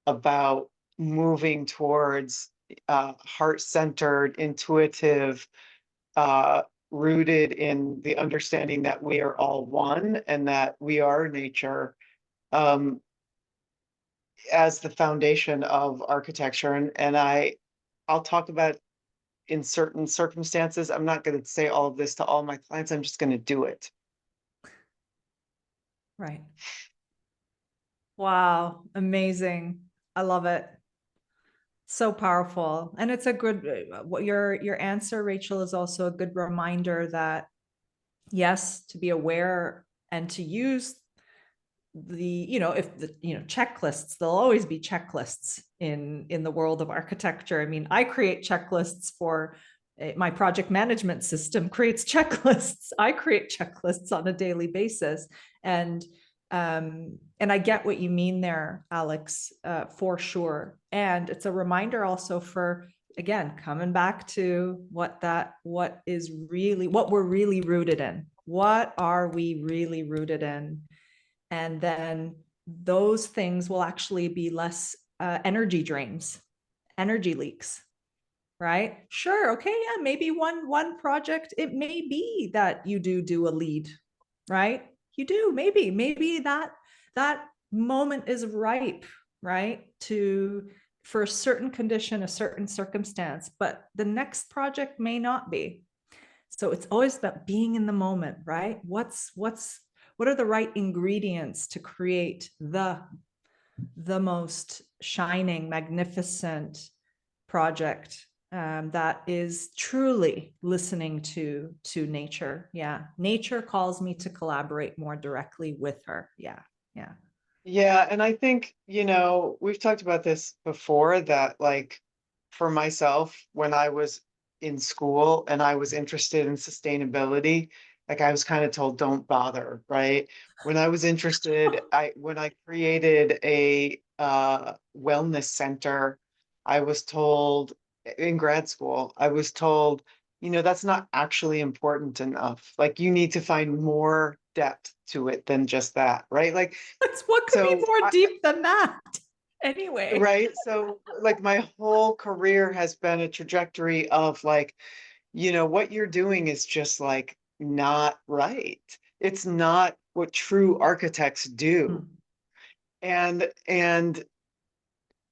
about moving towards heart-centered, intuitive, uh, rooted in the understanding that we are all one and that we are nature, um, as the foundation of architecture. I'll talk about in certain circumstances. I'm not going to say all of this to all my clients. I'm just going to do it. right. Wow. Amazing. I love it. So powerful. And it's a good what your answer, Rachel, is also a good reminder that yes, to be aware and to use the, if the, checklists, there'll always be checklists in the world of architecture. I mean, I create checklists for my project management system creates checklists. I create checklists on a daily basis. And I get what you mean there, Alex, for sure. And it's a reminder also for, again, coming back to what we're really rooted in. What are we really rooted in? And then those things will actually be less energy drains, energy leaks, right? Sure. Okay. Yeah. Maybe one project, it may be that you do a lead, right? You do, maybe that moment is ripe, right? For a certain condition, a certain circumstance, but the next project may not be. So it's always about being in the moment, right? What are the right ingredients to create the most shining, magnificent project that is truly listening to nature. Yeah, nature calls me to collaborate more directly with her. Yeah, yeah, Yeah, and I think, we've talked about this before that like for myself, when I was in school and I was interested in sustainability, like I was kind of told, don't bother, right? When I was interested, when I created a wellness center, I was told in grad school, I was told, that's not actually important enough. Like you need to find more depth to it than just that, right? Like what could be so, more deep than that? Anyway, right. So, like, my whole career has been a trajectory of like, what you're doing is just like not right. It's not what true architects do. And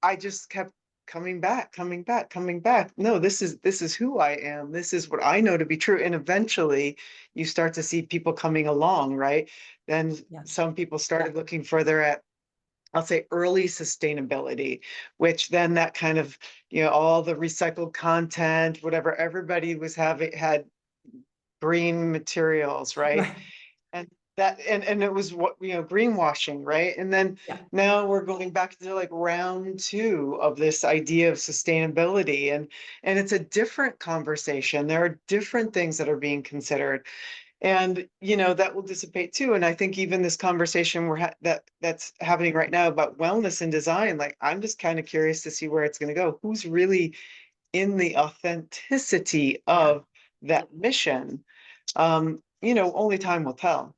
I just kept coming back, coming back, coming back. No, this is who I am. This is what I know to be true. And eventually you start to see people coming along, right? Then yeah, some people started looking further at, I'll say, early sustainability, which then that kind of, all the recycled content, whatever, everybody was had green materials, right? right, And and it was what, greenwashing, right? And then yeah, now we're going back to like round two of this idea of sustainability. And it's a different conversation. There are different things that are being considered. And that will dissipate too. And I think even this conversation that's happening right now about wellness and design, like I'm just kind of curious to see where it's going to go. Who's really in the authenticity yeah. of that mission? Only time will tell.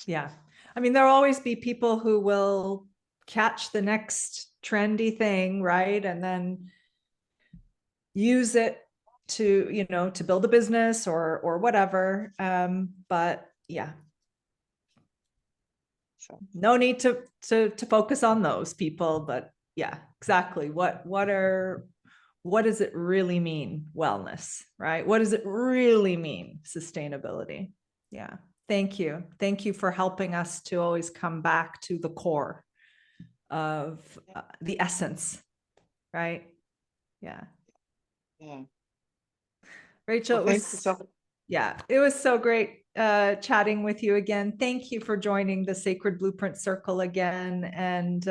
Yeah. I mean, there'll always be people who will catch the next trendy thing, right? And then use it to, to build a business or whatever. But yeah, So no need to focus on those people. But yeah, exactly. What does it really mean? Wellness, right? What does it really mean? Sustainability. Yeah. Thank you. Thank you for helping us to always come back to the core of the essence, right? Yeah. yeah. Rachel, Well, thank you so much. it was so great chatting with you again. Thank you for joining the Sacred Blueprint Circle again. And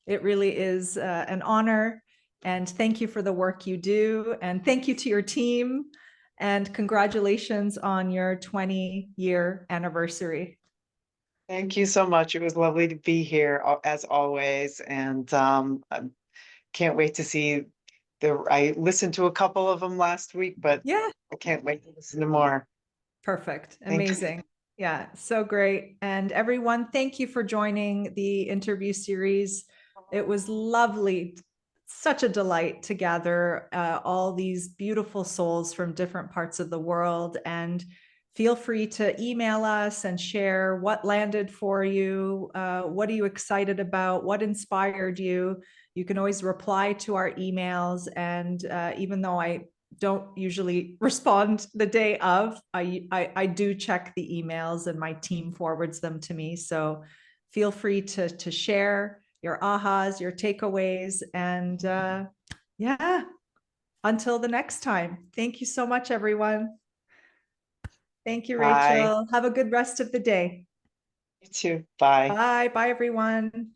it really is an honor. And thank you for the work you do. And thank you to your team. And congratulations on your 20-year anniversary. Thank you so much. It was lovely to be here as always. And I can't wait to see I listened to a couple of them last week, but Yeah, I can't wait to listen to more. perfect. Thank you. Amazing. Yeah, so great. And everyone, thank you for joining the interview series. It was lovely, such a delight to gather all these beautiful souls from different parts of the world. And feel free to email us and share what landed for you. What are you excited about? What inspired you? You can always reply to our emails. And even though I don't usually respond the day of, I do check the emails and my team forwards them to me. So feel free to share your ahas, your takeaways, and yeah, until the next time. Thank you so much, everyone. Thank you, Bye. Rachel. Have a good rest of the day. You too. Bye. Bye. Bye, everyone.